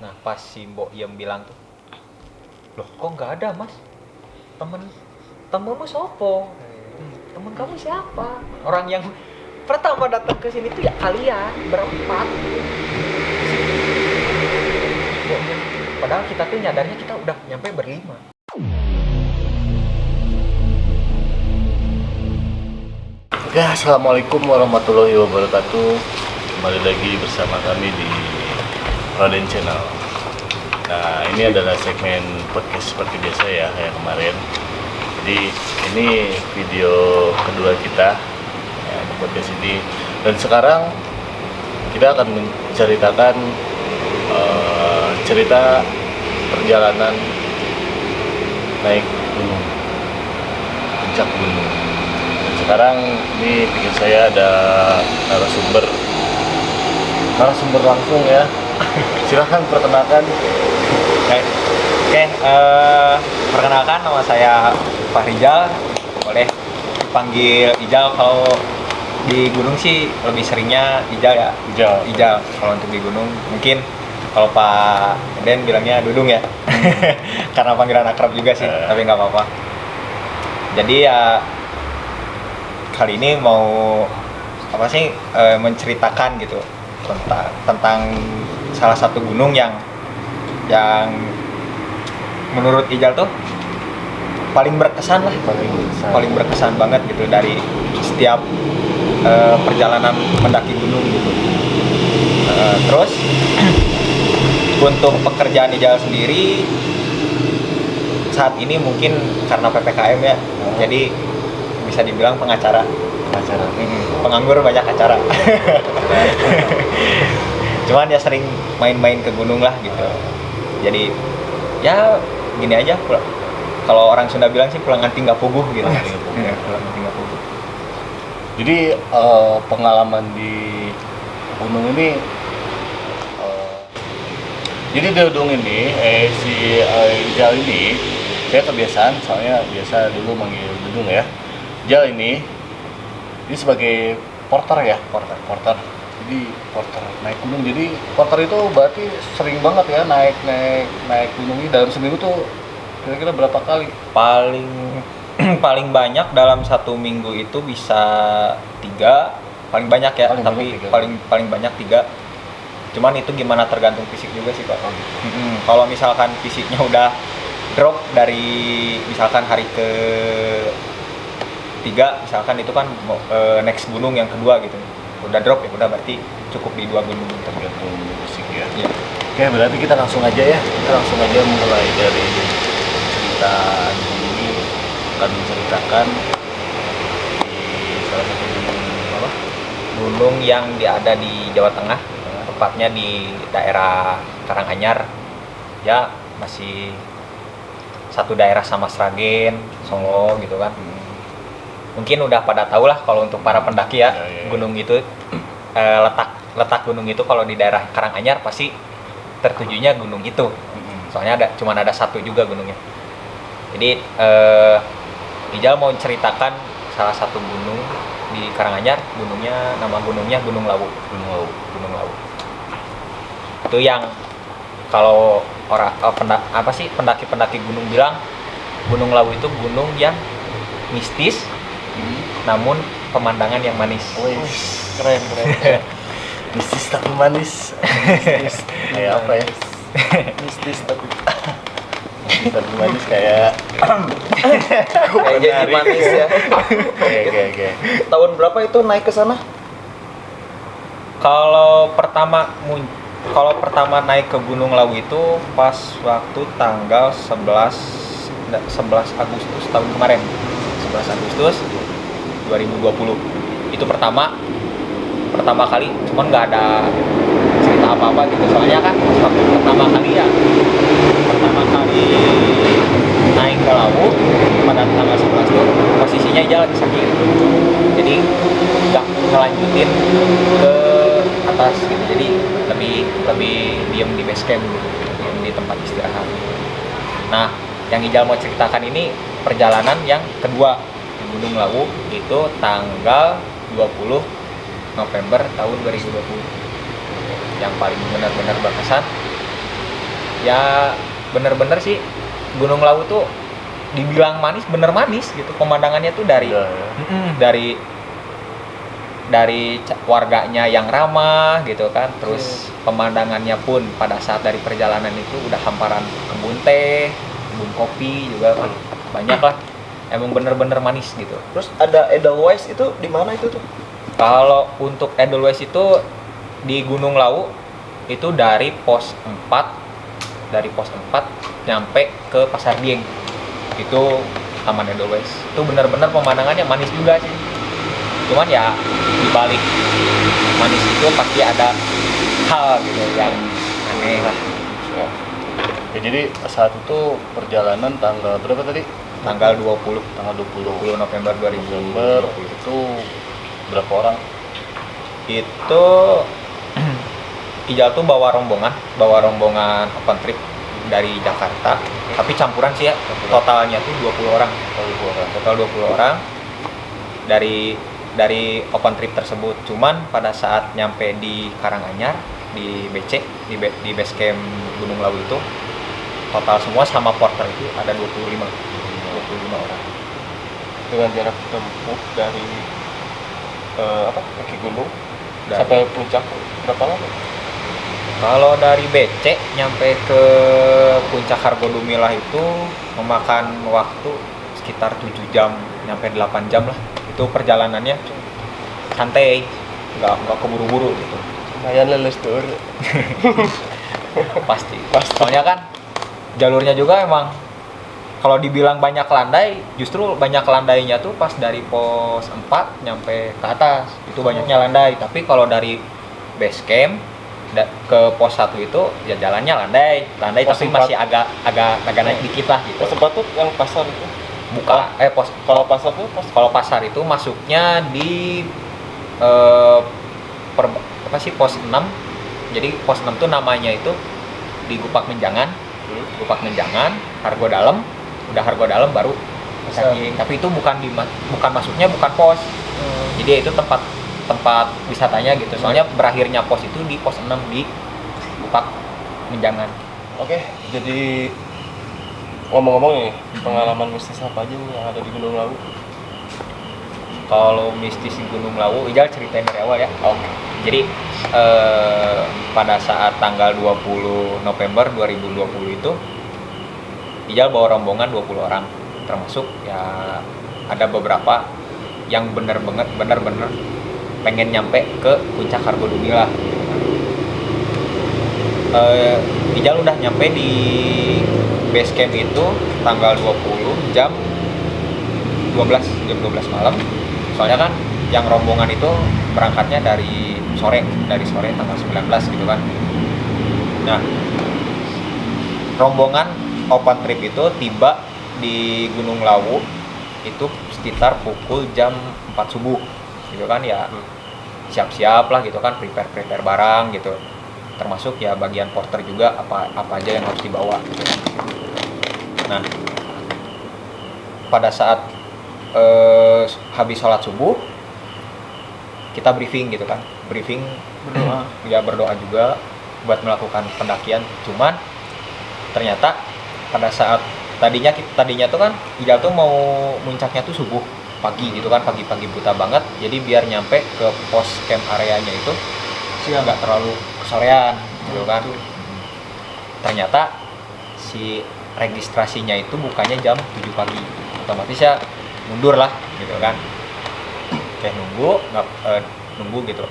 Nah pas si Mbok Iem bilang tuh, loh kok nggak ada mas, temenmu sopo, temen kamu siapa, orang yang pertama datang ke sini tuh ya kalian berempat. Padahal kita tuh nyadarnya kita udah nyampe berlima. Ya, assalamualaikum warahmatullahi wabarakatuh. Kembali lagi bersama kami di Raden Channel. Nah, ini adalah segmen podcast seperti biasa ya, kayak kemarin. Jadi ini video kedua kita ya, di podcast ini. Dan sekarang kita akan menceritakan cerita perjalanan naik gunung, puncak gunung. Sekarang ini pikir saya ada narasumber langsung ya. Silahkan perkenalkan. Oke, perkenalkan nama saya Pak Rijal, boleh dipanggil Ijal. Kalau di gunung sih lebih seringnya Ijal ya. Ijal kalau untuk di gunung. Mungkin kalau Pak Den bilangnya Dudung ya. Karena panggilan akrab juga sih, tapi nggak apa-apa. Jadi ya kali ini mau menceritakan gitu tentang salah satu gunung yang menurut Ijal tuh paling berkesan lah, paling berkesan banget gitu dari setiap perjalanan mendaki gunung gitu. Terus untuk pekerjaan Ijal sendiri saat ini mungkin karena PPKM ya, jadi bisa dibilang pengacara. Penganggur banyak acara. Cuman ya sering main-main ke gunung lah gitu. Jadi ya gini aja, kalau orang Sunda bilang sih pulang nganti nggak puguh gitu. Pulang nganti nggak puguh. Jadi pengalaman di gunung ini, jadi di gunung ini si Ijal ini saya kebiasaan, soalnya biasa dulu manggil Dudung ya. Ijal ini sebagai porter ya, porter. Jadi porter naik gunung. Jadi porter itu berarti sering banget ya naik gunung ini. Dalam seminggu tuh kira-kira berapa kali? Paling banyak dalam satu minggu itu bisa 3, paling banyak ya, paling banyak 3. Cuman itu gimana tergantung fisik juga sih Pak. Kalau misalkan fisiknya udah drop dari misalkan hari ke 3, misalkan itu kan next gunung yang kedua gitu, udah drop ya udah berarti cukup di 2 gunung tergantung fisik ya. Iya. Oke, berarti kita langsung aja mulai dari cerita ini. Akan menceritakan di salah satu gunung yang ada di Jawa Tengah, tepatnya di daerah Karanganyar ya, masih satu daerah sama Sragen, Solo gitu kan. Mungkin udah pada tahu lah kalau untuk para pendaki ya, gunung itu letak gunung itu kalau di daerah Karanganyar pasti tertujunya gunung itu. Soalnya cuman ada satu juga gunungnya. Jadi Ijal mau ceritakan salah satu gunung di Karanganyar, nama gunungnya Gunung Lawu. Itu yang kalau pendaki gunung bilang Gunung Lawu itu gunung yang mistis, namun pemandangan yang manis. Keren. Mistis tapi manis. Kayak apa ya? Mistis tapi manis kayak jadi manis ya. Oke. Tahun berapa itu naik ke sana? Kalau pertama naik ke Gunung Lawu itu pas waktu tanggal 11 Agustus tahun kemarin. 11 Agustus 2020. Itu pertama kali, cuman nggak ada cerita apa-apa gitu. Soalnya kan waktu pertama kali naik ke Lawu pada tanggal 11 itu posisinya Ijal lagi sakit. Jadi nggak ngelanjutin ke atas gitu. Jadi lebih diem di base camp gitu, diem di tempat istirahat. Nah, yang Ijal mau ceritakan ini perjalanan yang kedua di Gunung Lawu, itu tanggal 20 November tahun 2020. Yang paling benar-benar berkesan Ya bener-bener sih Gunung Lawu tuh dibilang manis, bener manis gitu. Pemandangannya tuh dari Udah, ya. dari warganya yang ramah gitu kan. Terus pemandangannya pun pada saat dari perjalanan itu udah hamparan kebun teh, kebun kopi juga kan. Banyak lah. Emang bener-bener manis gitu. Terus ada Edelweiss itu di mana itu tuh? Kalau untuk Edelweiss itu di Gunung Lawu itu dari pos 4 nyampe ke Pasar Dieng. Itu Taman Edelweiss. Itu benar-benar pemandangannya manis juga sih. Cuman ya di balik manis itu pasti ada hal gitu yang aneh lah. Ya, jadi saat itu perjalanan tanggal berapa tadi? Tanggal 20 Tanggal 20 November November 2020 itu berapa orang? itu Ijal tuh bawa rombongan open trip dari Jakarta, tapi campuran sih ya. Totalnya tuh 20 orang. Total 20 orang dari open trip tersebut. Cuman pada saat nyampe di Karanganyar di BC di base camp Gunung Lawu itu total semua sama porter itu ada 25 orang. Dengan jarak tempuh dari kaki gunung Dari- sampai puncak berapa lama? Kalau dari BC nyampe ke puncak Hargodumilah itu memakan waktu sekitar 7 jam, nyampe 8 jam lah. Itu perjalanannya santai, nggak keburu-buru gitu. Lumayan leles tuh. Pasti. Soalnya kan jalurnya juga emang kalau dibilang banyak landai, justru banyak landainya tuh pas dari pos 4 nyampe ke atas. Itu banyaknya landai, tapi kalau dari base camp ke pos 1 itu ya jalannya landai Pos tapi 4. masih agak naik dikit lah gitu. Pos 4 tuh yang pasar itu. Kalau Pasar tuh pasar itu masuknya di pos 6. Jadi pos 6 tuh namanya itu di Gupak Menjangan. Gupak Menjangan, Hargo Dalam, udah Hargo Dalam baru Pasar-Dieng. Tapi itu bukan masuknya bukan pos. Jadi itu tempat wisatanya gitu. Soalnya berakhirnya pos itu di pos 6 di Gupak Menjangan. Oke, jadi ngomong-ngomong nih, pengalaman mistis apa aja nih yang ada di Gunung Lawu? Kalau mistis di Gunung Lawu, Ijal ceritain dari awal ya. Oke. Jadi pada saat tanggal 20 November 2020 itu Ijal bawa rombongan 20 orang, termasuk ya ada beberapa yang bener-bener pengen nyampe ke puncak Hargodumilah. Ijal udah nyampe di base camp itu tanggal 20 jam 12 malam. Soalnya kan yang rombongan itu berangkatnya dari sore tanggal 19 gitu kan. Nah, rombongan open trip itu tiba di Gunung Lawu itu sekitar pukul jam 4 subuh gitu kan ya. Siap-siap lah gitu kan, prepare barang gitu. Termasuk ya bagian porter juga apa aja yang harus dibawa gitu. Nah, pada saat habis sholat subuh kita briefing gitu kan, berdoa juga buat melakukan pendakian. Cuman ternyata pada saat tadinya tuh kan Ijal tuh mau muncaknya tuh subuh pagi gitu kan, pagi buta banget. Jadi biar nyampe ke pos camp areanya itu nggak terlalu kesorean gitu kan. Ternyata si registrasinya itu bukannya jam 7 pagi, otomatis ya mundur lah gitu kan. Kayak nunggu gitu.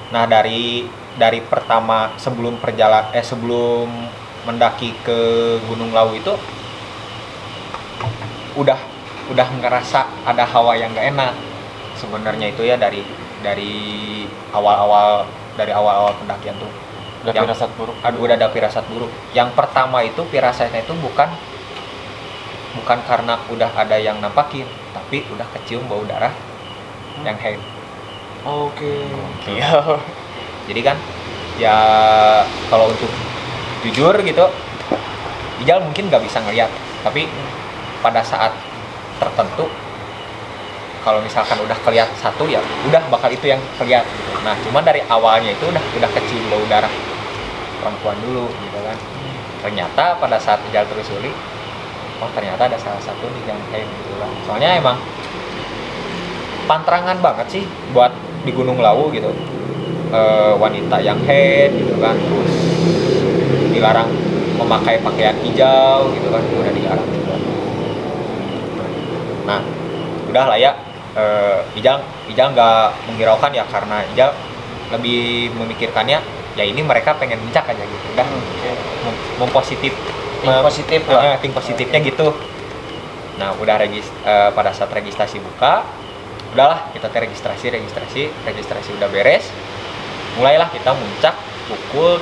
Nah, dari pertama sebelum mendaki ke Gunung Lawu itu udah ngerasa ada hawa yang nggak enak sebenarnya itu ya dari awal pendakian tuh. Udah firasat buruk. Udah ada firasat buruk. Yang pertama itu firasatnya itu bukan karena udah ada yang nampakin, tapi udah kecium bau darah yang haid. Oke. Iya. Jadi kan ya kalau untuk jujur gitu, Ijal mungkin nggak bisa ngeliat, tapi pada saat tertentu kalau misalkan udah keliat satu ya udah bakal itu yang keliat gitu. Nah, cuman dari awalnya itu udah kecium bau darah perempuan dulu gitu kan. Ternyata pada saat Ijal telusuri, oh ternyata ada salah satu nih yang kayak gitu kan. Soalnya emang pantrangan banget sih buat di Gunung Lawu gitu. Wanita yang head gitu kan, terus dilarang memakai pakaian hijau gitu kan, udah dilarang juga. Nah udah lah ya, Ijal nggak menghiraukan ya, karena Ijal lebih memikirkannya ya ini mereka pengen puncak aja gitu, udah mempositif Positif lah. think positifnya gitu. Nah udah pada saat registrasi buka, udahlah kita registrasi udah beres, mulailah kita muncak pukul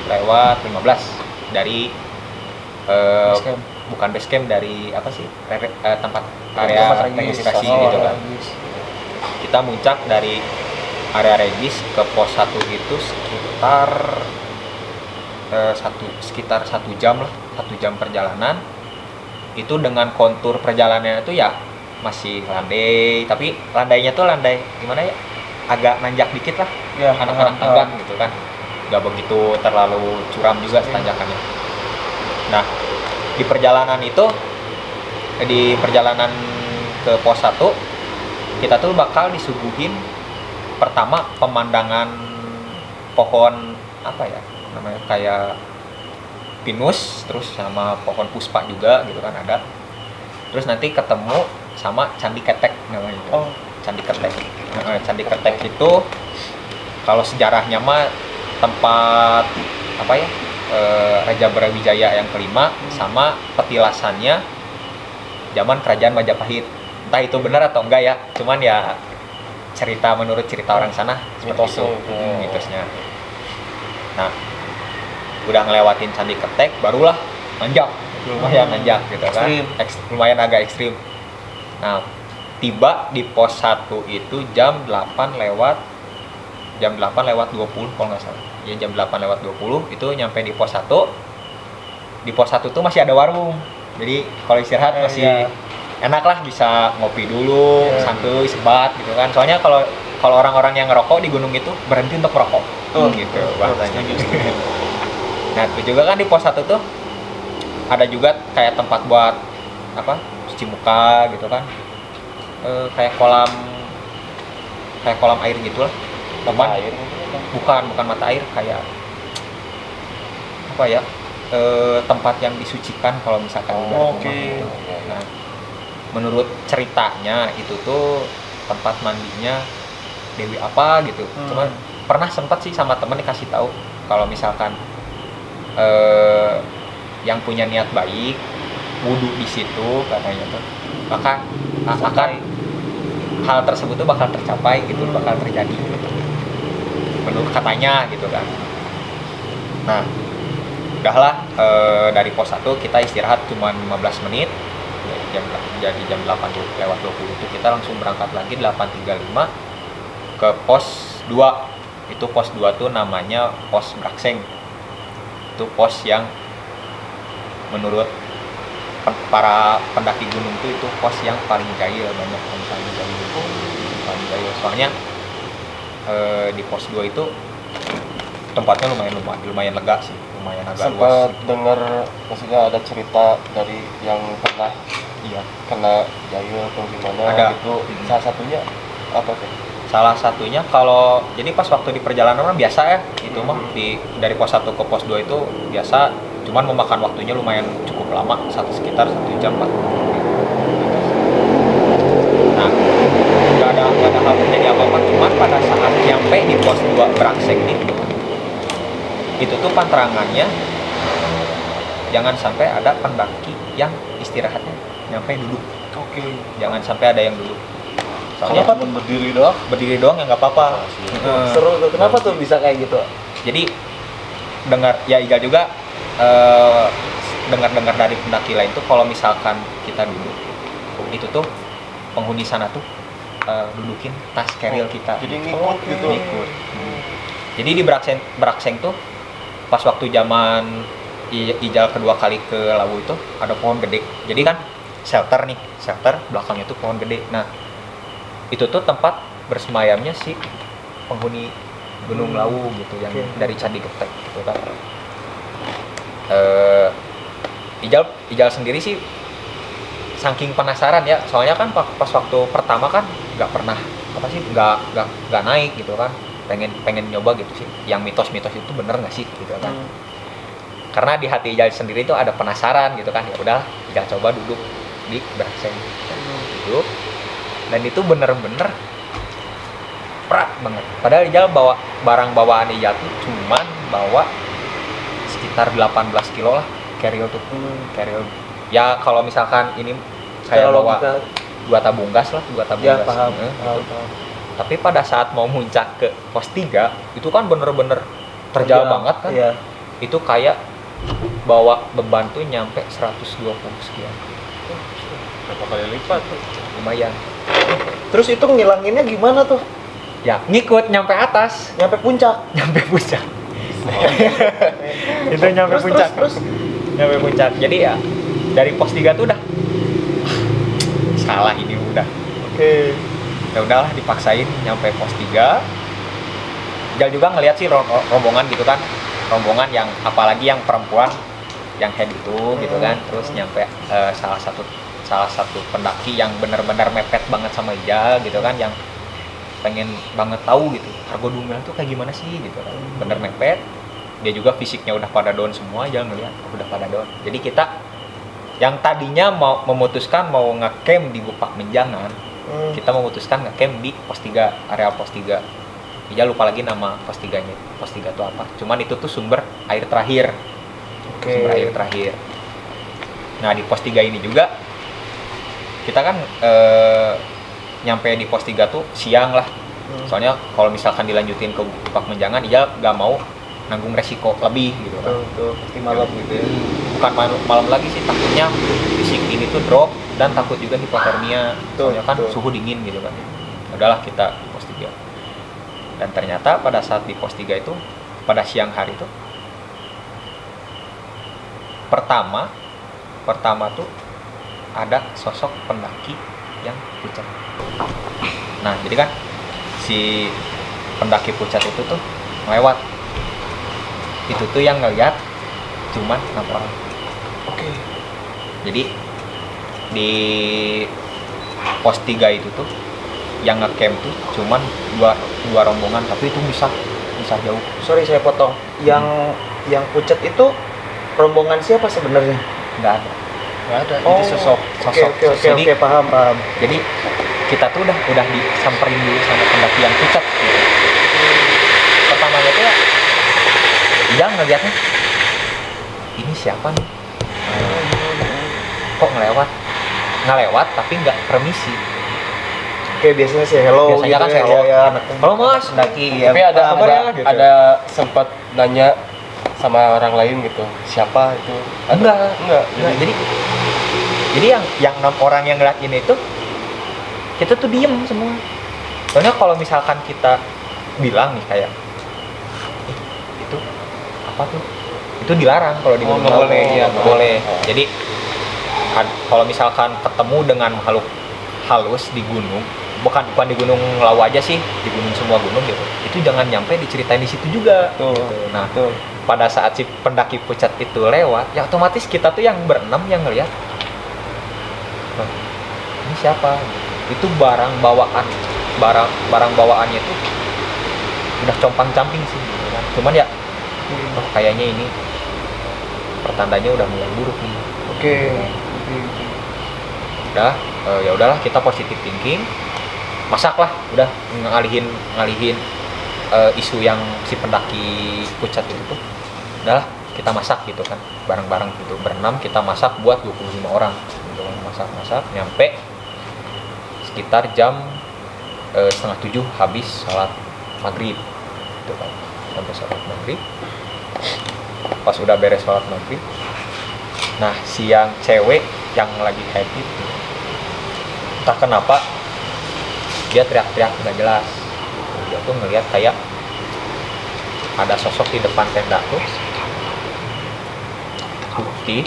7:15 dari Basecamp. bukan basecamp, dari apa sih, tempat area Tempat registrasi registrasi. gitu kan. Kita muncak dari area regis ke pos 1 itu sekitar 1 jam lah, 1 jam perjalanan. Itu dengan kontur perjalanannya itu ya masih landai, tapi landainya tuh landai gimana ya, agak nanjak dikit lah, Ya, anak-anak tangga gitu kan, nggak begitu terlalu curam juga tanjakannya. Nah di perjalanan ke pos 1 kita tuh bakal disuguhin pertama pemandangan pohon apa ya namanya, kayak pinus, terus sama pohon puspa juga gitu kan ada. Terus nanti ketemu sama Candi Ketek namanya. Candi Ketek. Candi Ketek itu kalau sejarahnya mah tempat apa ya, Raja Brawijaya yang kelima, sama petilasannya zaman kerajaan Majapahit. Entah itu benar atau enggak ya, cuman ya menurut cerita orang sana seperti itu mitosnya. Nah udah ngelewatin Candi Ketek barulah nanjak, lumayan nanjak gitu kan, lumayan agak ekstrim. Nah tiba di pos 1 itu jam 8 lewat 20 kalau nggak salah ya, jam 8 lewat 20 itu nyampe di pos 1. Di pos 1 tuh masih ada warung, jadi kalau istirahat masih enak lah, bisa ngopi dulu, santuy, sebat gitu kan. Soalnya kalau orang-orang yang ngerokok di gunung itu berhenti untuk merokok gitu bahasanya. Nah itu juga kan di pos 1 tuh ada juga kayak tempat buat apa, cuci muka gitu kan, kayak kolam air gitu lah. Mata air bukan mata air, kayak apa ya, tempat yang disucikan kalau misalkan udah rumah gitu. Nah menurut ceritanya itu tuh tempat mandinya Dewi apa gitu. Cuman pernah sempat sih sama temen dikasih tahu kalau misalkan yang punya niat baik wudhu di situ katanya tuh, maka akan hal tersebut tuh bakal tercapai gitu, bakal terjadi gitu. Menurut katanya gitu kan. Nah udahlah, dari pos 1 kita istirahat cuma 15 menit, jadi jam 8 lewat 20 itu kita langsung berangkat lagi 8.35 ke pos 2. Itu pos 2 tuh namanya pos Brakseng. Itu pos yang menurut para pendaki gunung tuh itu pos yang paling jahil, banyak yang paling jahil. Soalnya di pos 2 itu tempatnya lumayan lega sih, lumayan agak luas. sempat dengar, maksudnya ada cerita dari yang pernah kena jahil atau gimana Ada. gitu. Salah satunya apa tuh? Salah satunya kalau jadi pas waktu di perjalanan mah biasa ya, itu mah dari pos 1 ke pos 2 itu biasa, cuman memakan waktunya lumayan cukup lama, sekitar 1 jam 40 menit. Nah, nggak ada hal terjadi apa-apa, cuman pada saat nyampe di pos 2 Brakseng itu tuh panterangannya jangan sampai ada pendaki yang istirahatnya nyampe duduk. Jangan sampai ada yang duduk. Soalnya Kenapa tuh? berdiri doang ya nggak apa-apa. Seru tuh. Kenapa tuh bisa kayak gitu? Jadi dengar ya Iga juga dengar dari pendaki lain tuh kalau misalkan kita duduk itu tuh penghuni sana tuh dudukin tas keril kita. Jadi ngikut gitu. Ngikut. Jadi di Brakseng tuh pas waktu zaman Ijal kedua kali ke Lawu itu ada pohon gede. Jadi kan shelter belakangnya tuh pohon gede. Nah itu tuh tempat bersemayamnya si penghuni Gunung Lawu gitu yang Oke. dari Candi Getek gitu kan. Ijal sendiri sih saking penasaran ya, soalnya kan pas waktu pertama kan nggak pernah nggak naik gitu kan, pengen nyoba gitu sih, yang mitos-mitos itu bener nggak sih gitu kan. Karena di hati Ijal sendiri itu ada penasaran gitu kan, ya udah Ijal coba duduk di Berakseng, duduk, dan itu bener-bener berat banget. Padahal Ijal bawa barang bawaan Ijal tuh cuman bawa sekitar 18 kilo lah, carry-on tuh, carry-on. Ya kalau misalkan ini saya Secara bawa logika, dua tabung gas, ya paham, gitu. paham. Tapi pada saat mau muncak ke pos 3 itu kan bener-bener terjal Iya, banget kan. Iya. Itu kayak bawa beban tuh nyampe 120 sekian, Berapa kali lipat tuh? lumayan. Terus itu ngilanginnya gimana tuh? Ya ngikut nyampe atas, Nyampe puncak. nyampe puncak. Itu nyampe puncak. Terus. Nyampe puncak. Jadi ya dari pos 3 tuh udah salah ini udah. Oke. Ya udahlah dipaksain nyampe pos 3. Jal juga ngelihat sih rombongan gitu kan. Rombongan yang apalagi yang perempuan yang head itu gitu kan. Terus nyampe salah satu pendaki yang benar-benar mepet banget sama Ijal gitu kan, yang pengen banget tahu gitu Argo Dumel tuh kayak gimana sih gitu kan. Bener mepet. Dia juga fisiknya udah pada down semua, Ijal ngelihat udah pada down. Jadi kita yang tadinya mau memutuskan mau ngecamp di Gupak Menjangan, kita memutuskan ngecamp di pos 3, area pos 3. Ijal lupa lagi nama pos 3-nya. Pos 3 itu apa? Cuman itu tuh sumber air terakhir. Oke. Sumber air terakhir. Nah, di pos 3 ini juga kita kan nyampe di pos 3 tuh siang lah. Soalnya kalau misalkan dilanjutin ke Gupak Menjangan, Ijal gak mau nanggung resiko lebih gitu kan. Tuh, pasti malam gitu ya. Bukan malam lagi sih, takutnya fisik ini tuh drop dan takut juga hipotermia. Soalnya kan Betul. suhu dingin gitu kan. Udahlah kita di pos 3. Dan ternyata pada saat di pos 3 itu, pada siang hari itu, pertama tuh ada sosok pendaki yang pucat. Nah, jadi kan si pendaki pucat itu tuh lewat. Itu tuh yang ngeliat cuman 6 orang. Oke. Jadi di pos 3 itu tuh yang ngecamp tuh cuman dua rombongan, tapi itu bisa jauh. Sorry saya potong. Yang pucat itu rombongan siapa sebenarnya? Nggak ada. Oh, Itu sosok. Jadi, Oke, paham. jadi kita tuh udah disamperin dulu sama pendaki yang pucat gitu. Pertamanya tuh dia ngeliatnya, ini siapa nih? Kok ngelewat tapi nggak permisi. Oke, biasanya sih hello Biasanya kan ya, hello. ya, anaknya. Halo mas, pendaki. Tapi ya, ada kabarnya, gitu. ada sempat nanya sama orang lain gitu, siapa itu? Enggak. Enggak. Jadi yang 6 orang yang ngeliatin itu, kita tuh diem semua. Soalnya kalau misalkan kita bilang nih kayak, itu apa tuh? Itu dilarang kalau di Gunung nggak Lawu. boleh, iya, Nggak boleh. Jadi kalau misalkan ketemu dengan makhluk halus di gunung, bukan di Gunung Lawu aja sih, di gunung semua gunung gitu, itu jangan nyampe diceritain di situ juga. Tuh. Gitu. Nah, Tuh. pada saat si pendaki pucat itu lewat, ya otomatis kita tuh yang berenam yang ngeliat, "Loh, ini siapa?" Itu barang bawaannya tuh udah compang-camping sih gitu kan. Cuman ya kayaknya ini pertandanya udah mulai buruk nih. Oke. Udah ya udahlah, kita positive thinking, masaklah, udah ngalihin isu yang si pendaki pucat itu tuh, udahlah kita masak gitu kan, bareng-bareng gitu, berenam kita masak buat 25 orang gitu kan. Masak nyampe sekitar jam 6:30 habis sholat maghrib gitu kan. Sampai sholat maghrib, pas udah beres sholat maghrib, nah si yang cewek yang lagi happy, entah kenapa dia teriak-teriak nggak jelas. Dia tuh ngelihat kayak ada sosok di depan tenda tuh, putih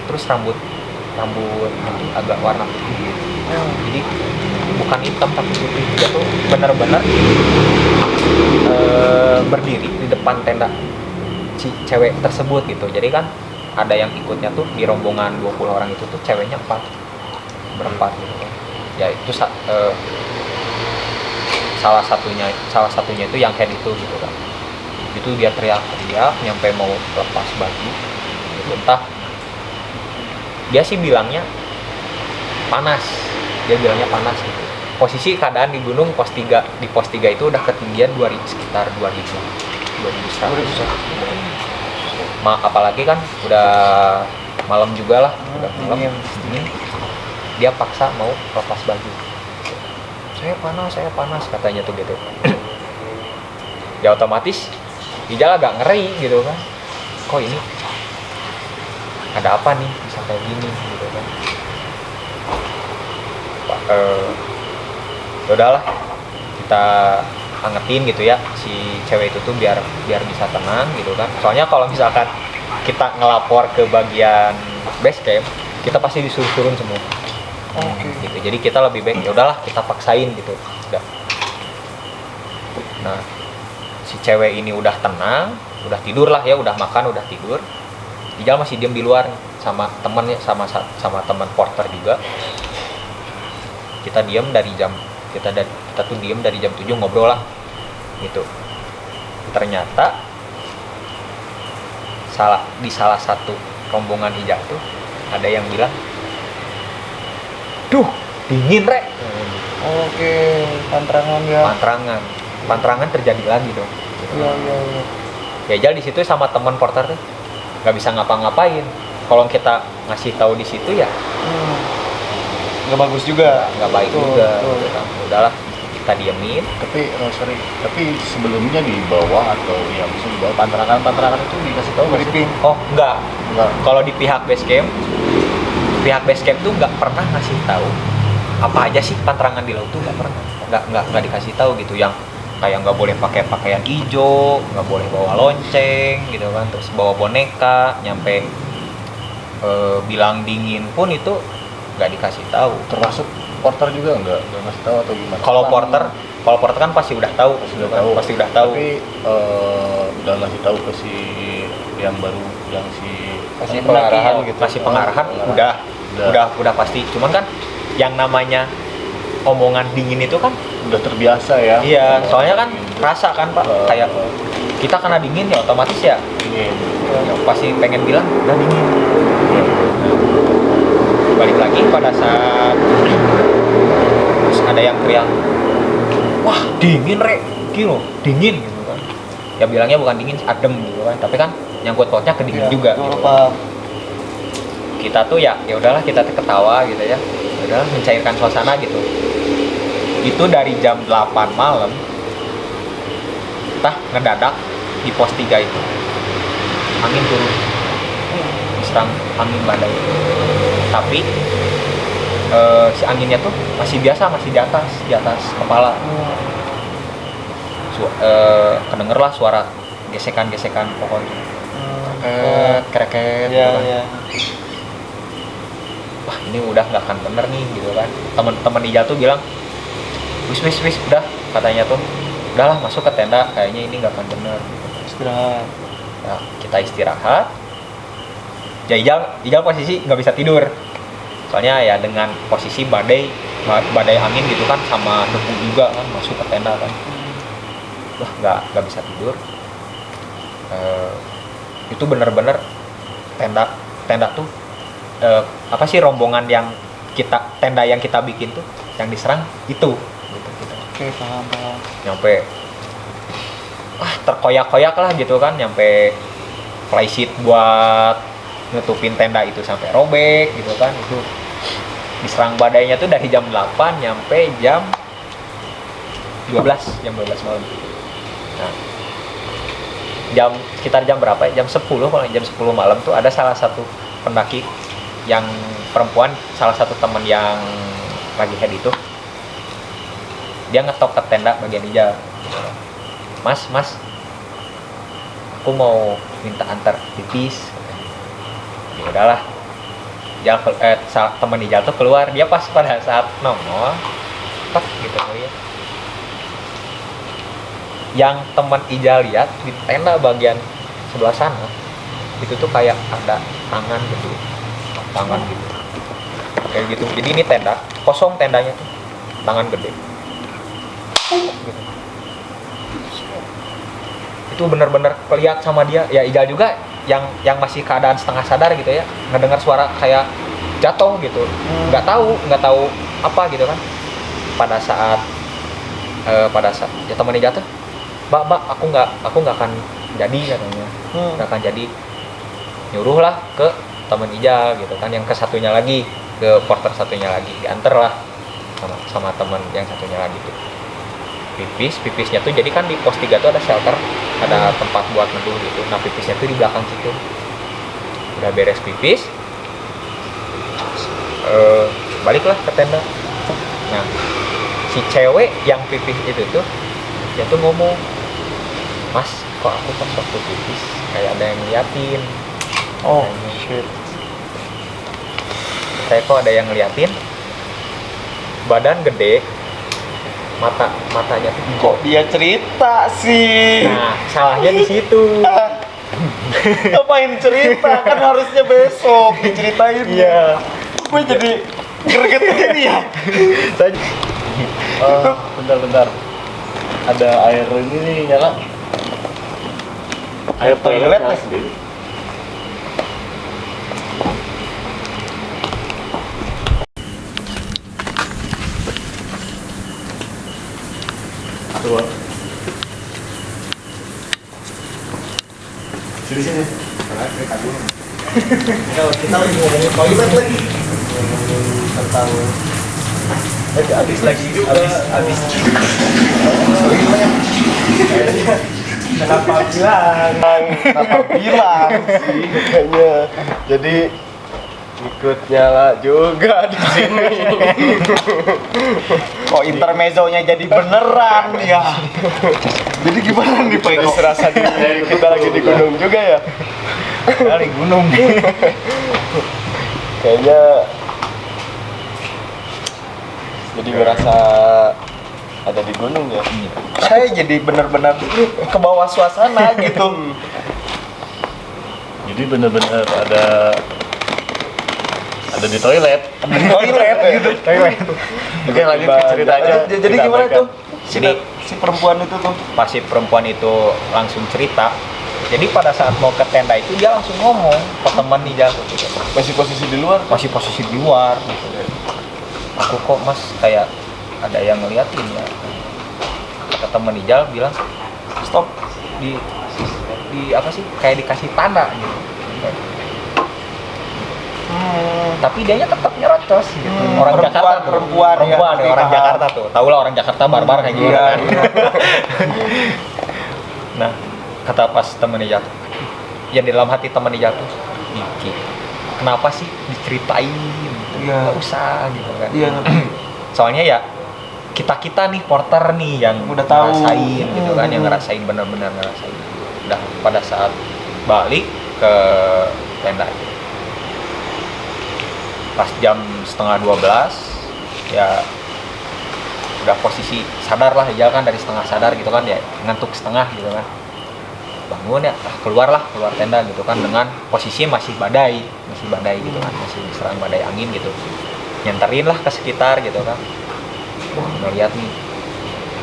terus rambut itu agak warna putih, Jadi bukan hitam tapi putih. Dia tuh benar-benar berdiri di depan tenda si cewek tersebut gitu. Jadi kan ada yang ikutnya tuh di rombongan 20 orang itu tuh ceweknya berempat gitu kan. Ya itu salah satunya itu yang head itu gitu kan. Itu dia teriak-teriak nyampe mau lepas baju gitu. Entah dia sih bilangnya panas, dia bilangnya panas gitu. Posisi keadaan di gunung di pos 3 itu udah ketinggian sekitar 2100. Apalagi kan udah malam juga lah, udah malam dingin. Dia paksa mau lepas baju. Saya panas katanya tuh gitu. Ya otomatis Ijal agak ngeri gitu kan. Kok ini ada apa nih bisa kayak gini gitu kan. Udahlah kita angetin gitu ya si cewek itu tuh biar bisa tenang gitu kan. Soalnya kalau misalkan kita ngelapor ke bagian base camp, kita pasti disuruh turun semua. Gitu. Jadi kita lebih baik ya udahlah kita paksain gitu. Udah. Nah, si cewek ini udah tenang, udah tidur lah ya, udah makan, udah tidur. Ijal masih diem di luar sama temennya, sama teman porter juga. Kita diem dari jam kita tuh diem dari jam 7 ngobrol lah gitu. Ternyata di salah satu rombongan Ijal tuh ada yang bilang, duh dingin rek. Oke, pantrangan ya. Pantrangan terjadi lagi dong. Iya. Ya Ijal di situ sama teman porter tuh nggak bisa ngapa-ngapain. Kalau kita ngasih tahu di situ ya Nggak bagus juga. nggak baik Betul, juga. betul. Udahlah kita diemin. Tapi sebelumnya di bawah atau ya maksudnya di bawah pantrangan itu dikasih tahu nggak sih? Briefing. Oh enggak. Enggak. Kalau di pihak base camp tuh nggak pernah ngasih tahu apa aja sih pantrangan di laut tuh nggak pernah. Nggak dikasih tahu gitu, yang kayak nggak boleh pakai pakaian hijau, nggak boleh bawa lonceng gitu kan, terus bawa boneka, nyampe bilang dingin pun itu nggak dikasih tahu. Termasuk porter juga nggak ngasih tahu atau gimana? Kalau porter kan pasti udah tahu, pasti udah tahu. Tapi udah ngasih tahu ke si yang baru, yang si Kasih pengarahan gitu. Kasih pengarahan udah pasti. Cuman kan yang namanya omongan dingin itu kan udah terbiasa ya. iya, soalnya kan Dingin. rasa kan Pak, kayak kita kena dingin ya otomatis ya Dingin. ya pasti pengen bilang udah dingin. Balik lagi pada saat terus ada yang teriak, wah dingin rek, kilo dingin gitu kan. Ya bilangnya bukan dingin, adem gitu kan, tapi kan nyangkut pautnya ke dingin juga gitu. Pak. Kita tuh ya udahlah kita tuh ketawa gitu ya, udahlah mencairkan suasana gitu. Itu dari jam 8 malam entah ngedadak di pos 3 itu angin turun, diserang angin badai. Tapi si anginnya tuh masih biasa, masih di atas kepala. Kedengerlah suara gesekan pohon, kereket gitu kan. Wah ini udah nggak akan bener nih gitu kan. Teman-teman Ijal tuh bilang, wis udah, katanya tuh udahlah masuk ke tenda, kayaknya ini nggak akan bener. Istirahat. Nah, kita istirahat. Ya Ijal posisi nggak bisa tidur. Soalnya ya dengan posisi badai angin gitu kan, sama debu juga kan masuk ke tenda kan. Wah nggak bisa tidur. Itu bener-bener tenda tuh apa sih rombongan tenda yang kita bikin tuh yang diserang itu gitu. Oke, paham. Nyampe terkoyak-koyak lah gitu kan, nyampe flysheet buat nutupin tenda itu sampai robek gitu kan. Itu diserang badainya tuh dari jam 8 nyampe jam 12 malam. Nah, sekitar jam berapa ya? Jam 10 malam tuh ada salah satu pendaki yang perempuan, salah satu teman yang lagi head itu, dia ngetok ke tenda bagian Ijal. Mas, aku mau minta antar pipis. Ya udahlah, teman Ijal tuh keluar, dia pas pada saat nongol tek gitu ya. Yang teman Ijal lihat di tenda bagian sebelah sana itu tuh kayak ada tangan gitu kayak gitu. Jadi ini tenda kosong, tendanya tuh tangan gede gitu. Itu benar-benar kelihatan sama dia ya. Ijal juga yang masih keadaan setengah sadar gitu ya, ngedengar suara kayak jatuh gitu, nggak tahu apa gitu kan. Pada saat ya temannya jatuh, mbak aku nggak akan jadi katanya, nggak akan jadi. Nyuruh lah ke teman Ijal gitu kan, yang ke satunya lagi, ke porter satunya lagi, diantar lah sama teman yang satunya lagi tuh. Pipisnya tuh jadi kan di pos 3 tuh ada shelter, ada tempat buat neduh gitu. Nah pipisnya tuh di belakang situ. Udah beres pipis, baliklah ke tenda. Nah si cewek yang pipis itu tuh dia tuh ngomong, mas kok aku pas waktu pipis kayak ada yang ngeliatin. Oh shit. Saya kok ada yang ngeliatin, badan gede, matanya tuh hijau. Kok dia cerita sih? Nah salahnya di situ. Ngapain cerita? Kan harusnya besok diceritain. Iya. Gue jadi greget ini ya. Bentar. Ada air ini nih nyala. Air toilet Toilet, sendiri. Tuh. Sini. Kalau kita lagi ngomongin toilet lagi. Tentang Habis Kenapa bilang sih kayaknya. Jadi ikut nyala juga di sini. Kok intermezzonya jadi beneran ya? Jadi gimana nih Pak? Serasa kita lagi di gunung juga ya? Kali gunung. Kayaknya jadi merasa ada di gunung ya. Saya jadi benar-benar ke bawah suasana gitu. Jadi benar-benar ada di toilet. Toilet gitu. Oke, lanjut ke cerita aja. Jadi Kita gimana abaikan. tuh? Si perempuan itu tuh. Pas si perempuan itu langsung cerita. Jadi pada saat mau ke tenda itu dia langsung ngomong ke teman Ijal gitu. Masih posisi di luar. Masih posisi di luar gitu. Aku kok mas kayak ada yang ngeliatin ya. Kata teman Ijal bilang stop, di apa sih, kayak dikasih tanda gitu. Tapi dianya tetap nyerocos gitu. Orang Jakarta tuh. Perempuan ya, Orang paham. Jakarta tuh. Tahu lah orang Jakarta barbar kayak gitu Iya, kan. Nah, kata pas temennya jatuh, ya di dalam hati temennya jatuh, Diki, kenapa sih diceritain gitu? Iya. Nggak usah gitu kan. Iya. Soalnya ya kita nih porter nih yang Udah tahu. ngerasain gitu kan, yang ngerasain benar-benar ngerasain. Udah pada saat balik ke tenda itu, pas jam 11:30 ya udah posisi sadar lah ya kan, dari setengah sadar gitu kan ya, ngantuk setengah gitu kan, bangun ya keluar tenda gitu kan, dengan posisi masih badai gitu kan, masih diserang badai angin gitu, nyenterin lah ke sekitar gitu kan. Wah, ngeliat nih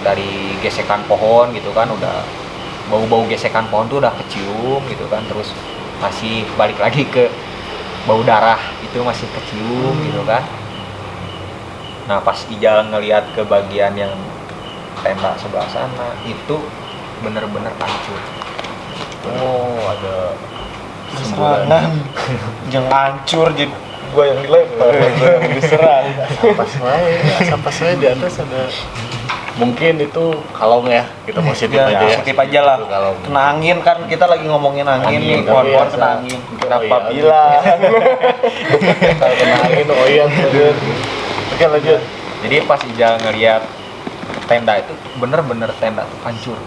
dari gesekan pohon gitu kan, udah bau gesekan pohon tuh udah kecium gitu kan, terus masih balik lagi ke bau darah itu masih kecium gitu kan. Nah pas Ijal ngelihat ke bagian yang tenda sebelah sana itu bener-bener hancur. Oh, ada Serangan. Yang hancur jadi gua yang dilempar, gua yang diserang. Pas saya di atas ada, mungkin itu kalong ya, kita positif Ya, aja ya. positif aja lah. Itu kalong. Kena angin kan, kita lagi ngomongin angin nih, Angin, pohon-pohon iya, kena Sa. angin. Oh, Kenapa iya, bilang? Kalau kena angin, oh iya, lanjut. Oke, lanjut. Jadi pas Ijal ngelihat tenda itu bener-bener tenda tuh hancur.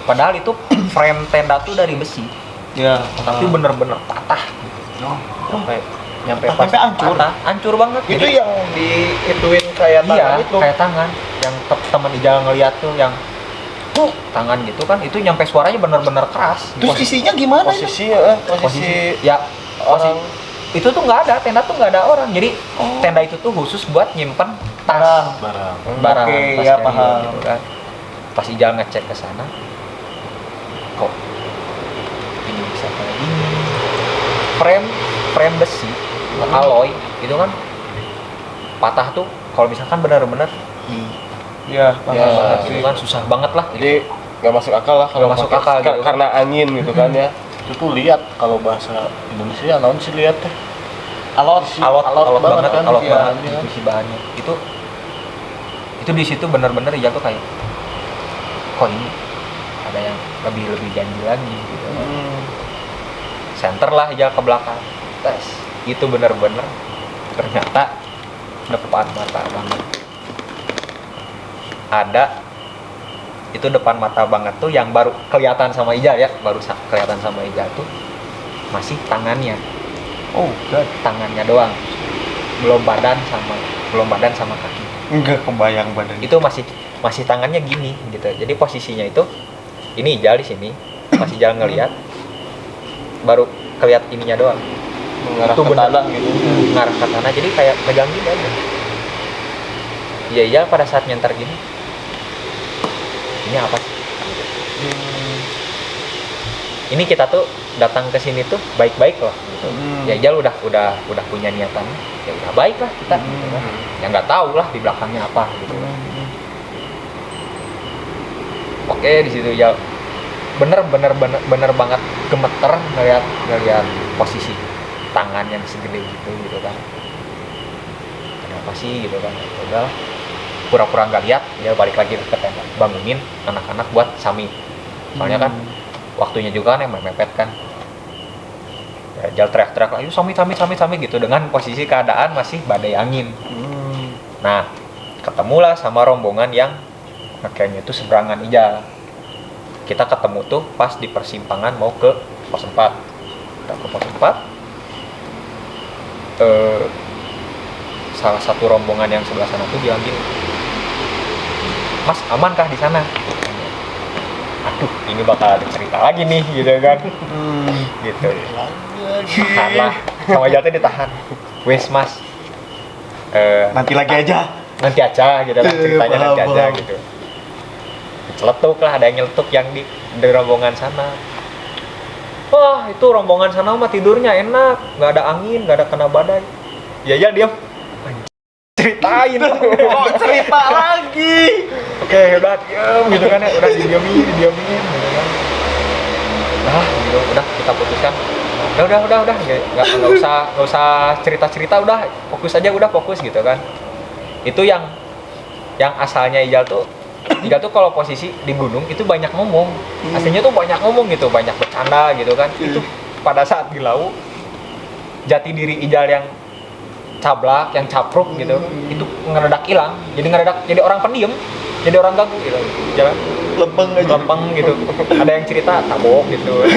Padahal itu frame tenda tuh dari besi, Ya, tapi bener-bener patah gitu. Sampai nyampe Ah, sampai hancur? patah. Hancur banget. Itu Jadi, yang diituin kayak iya, tangan itu. kayak tangan yang teman Ijal ngeliat tuh yang tangan gitu kan, itu nyampe suaranya bener-bener keras. Terus isinya gimana? Posisi posisi ya orang itu tuh nggak ada tenda, tuh nggak ada orang, jadi tenda itu tuh khusus buat nyimpen tas barang Oke, tas ya, dari paham. gitu kan. Pas Ijal ngecek ke sana, kok ini bisa kayak gini, frame besi alloy itu kan patah tuh kalau misalkan benar-benar di Iya, paham ya, banget gitu sih. kan susah banget lah. jadi nggak masuk akal lah kalau Nggak masuk pakai- akal gitu. karena angin gitu kan ya. Itu tuh lihat kalau bahasa Indonesia naon sih lihat teh. Alot, alot banget kan, alot iya, banget iya. itu si bahannya itu di situ benar-benar ya tuh kayak kok ini ada yang lebih ganjil lagi gitu. Center lah aja ke belakang tes itu benar-benar ternyata depan mata banget ada itu depan mata banget tuh yang baru kelihatan sama Ijal ya, baru kelihatan sama Ijal tuh masih tangannya. Oh, tangannya doang. Belum badan sama kaki. Enggak kebayang badan. Itu masih tangannya gini gitu. Jadi posisinya itu ini Ijal di sini, masih Ijal ngelihat baru kelihatan ininya doang. Mengarah Itu ke bener. tanah gitu. Ngarah ke tanah, jadi kayak megang gini aja. Iya, Ijal pada saat nyentar gini, ini apa sih? Ini kita tuh datang ke sini tuh baik-baik lah gitu. Ya Ijal udah punya niatan, ya udah baik lah kita gitu kan. Ya nggak tahu lah di belakangnya apa gitu kan. Oke, di situ Ijal bener banget gemeter ngeliat posisi tangan yang segede gitu kan. Kenapa sih gitu kan? Udah pura-pura nggak lihat, dia balik lagi ke tenda, bangunin anak-anak buat sami. Soalnya kan waktunya juga kan yang mepet kan. Ya, Jal teriak-teriak, ayo sami gitu dengan posisi keadaan masih badai angin. Nah, ketemulah sama rombongan yang kayaknya itu seberangan Ijal. Kita ketemu tuh pas di persimpangan mau ke pos 4. Kita ke pos 4. Salah satu rombongan yang sebelah sana tuh bilang gini, Mas, amankah di sana? Aduh, ini bakal ada cerita lagi nih, gitu kan? Gitu. Tahan lah, sama Ijal tuh ditahan. Wes Mas, Nanti lagi aja. nanti aja gitu kan, ceritanya nanti paham, aja paham. gitu. Celetuk lah, ada yang nyeletuk yang di rombongan sana. Wah, itu rombongan sana mah tidurnya enak, nggak ada angin, nggak ada kena badai. Ya diam. Ceritain. Oh, cerita lagi. Oke, udah diam gitu kan ya, udah didiamin gitu kan. Nah, gitu, udah kita putuskan. Udah, nggak usah cerita udah, fokus gitu kan. Itu yang asalnya Ijal tuh kalau posisi di gunung itu banyak ngomong. Aslinya tuh banyak ngomong gitu, banyak bercanda gitu kan. Itu pada saat di laut jati diri Ijal yang cablak, yang capruk gitu, itu ngeredak hilang. Jadi orang pendiam, jadi orang gagu gitu. Jalan lempeng gitu. Ada yang cerita tabok gitu.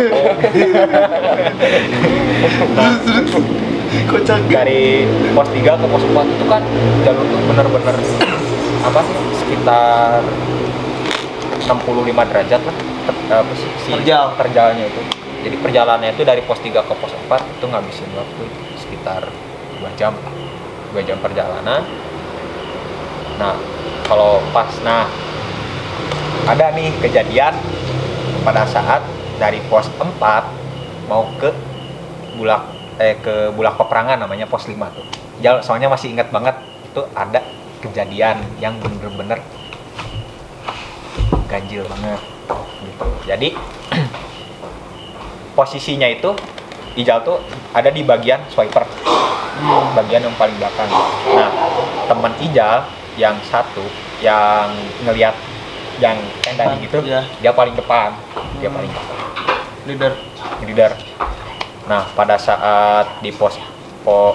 Nah, Kocak. dari pos 3 ke pos 4 itu kan jalur tuh bener-bener apa sih, sekitar 65 derajat lah terjalnya itu. Jadi perjalanannya itu dari pos 3 ke pos 4 itu ngabisin waktu sekitar 2 jam perjalanan. Nah, kalau ada nih kejadian pada saat dari pos 4 mau ke Bulak Peperangan, namanya pos 5 tuh. Soalnya masih ingat banget itu ada kejadian yang bener-bener ganjil banget gitu. Jadi posisinya itu Ijal tuh ada di bagian swiper, bagian yang paling belakang. Nah, teman Ijal yang satu yang ngelihat yang tendanya gitu, dia paling depan. Leader. Nah, pada saat di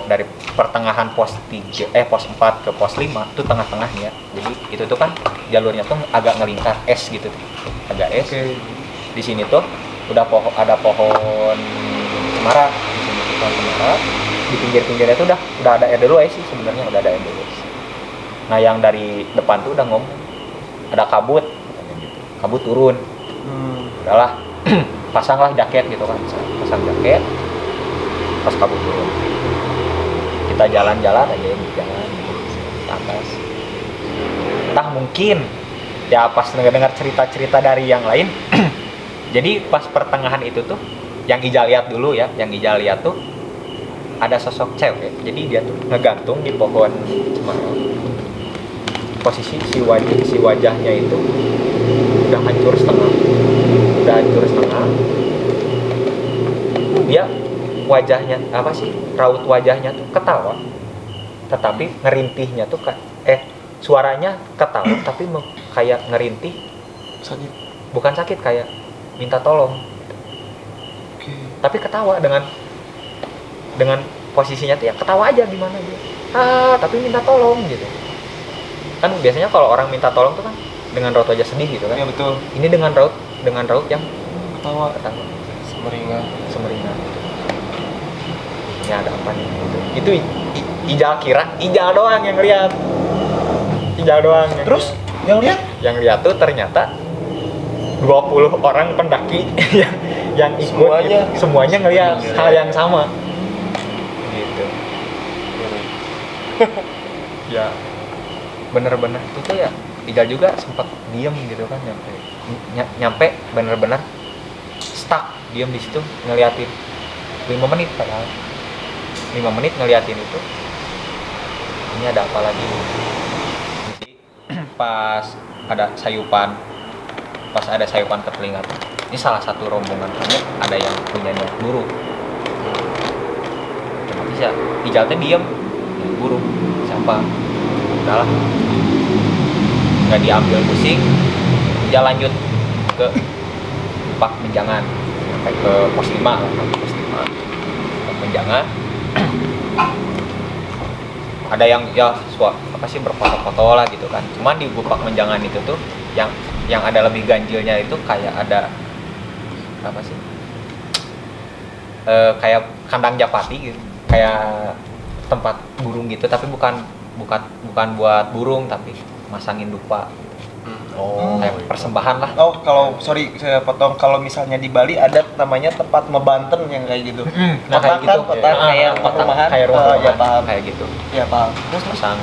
dari pertengahan pos 4 ke pos 5 itu tengah-tengahnya. Jadi itu tuh kan jalurnya tuh agak ngelingkar es gitu. Agak es. Okay. Di sini tuh udah ada pohon cemara. Di sini pohon cemara. di pinggir-pinggirnya tuh udah ada RW sih sebenarnya, udah ada RW. Nah yang dari depan tuh udah ngomong ada kabut katanya gitu. Kabut turun. Udahlah pasanglah jaket gitu kan, pasang jaket pas kabut turun. Kita jalan-jalan aja di jalan ke atas. Entah mungkin ya pas dengar cerita-cerita dari yang lain. Jadi pas pertengahan itu tuh yang Ijal lihat dulu ya, yang Ijal lihat tuh ada sosok cewek. Jadi dia tuh ngegantung di pohon cemara. Posisi si wajahnya itu udah hancur setengah. Dia wajahnya apa sih? Raut wajahnya tuh ketawa. Tetapi ngerintihnya tuh suaranya ketawa tapi kayak ngerintih. Sakit. Bukan sakit, kayak minta tolong. Tapi ketawa dengan posisinya tuh ya ketawa aja gimana dia. Tapi minta tolong gitu. Kan biasanya kalau orang minta tolong tuh kan dengan raut wajah sedih gitu kan. Iya betul. Ini dengan raut yang Ketawa. ketawa, Semeringan. Ini ada apa nih gitu. Itu Ijal doang yang lihat. Terus yang lihat Yang lihat tuh ternyata 20 orang pendaki yang ikut semuanya ngelihat hal yang sama gitu. Ya bener-bener itu tuh ya Ijal juga sempat diem gitu kan, nyampe bener-bener stuck diem di situ ngeliatin 5 menit, padahal 5 menit ngeliatin itu. Ini ada apa lagi? Pas ada sayupan ke telinga tuh. Ini salah satu rombongan kami ada yang punya niat buruk. Tapi ya Ijal teh diem, buruk siapa? Udahlah, nggak diambil pusing. Dia lanjut ke Pak Menjangan, sampai ke pos 5 lah, Pak Menjangan. Ada yang ya berfoto-foto lah gitu kan. Cuman di Bupak Menjangan itu tuh yang ada lebih ganjilnya itu kayak ada apa sih? Kayak kandang Japati gitu. Kayak tempat burung gitu, tapi bukan buat burung, tapi masangin dupa. Kayak persembahan lah. Oh, kalau sorry saya potong, kalau misalnya di Bali ada namanya tempat mebanten yang kayak gitu. Nah, kayak gitu. Kotak kayak rumahan. Kayak rumah Ya paham. kayak gitu. Ya paham. Terus Pasang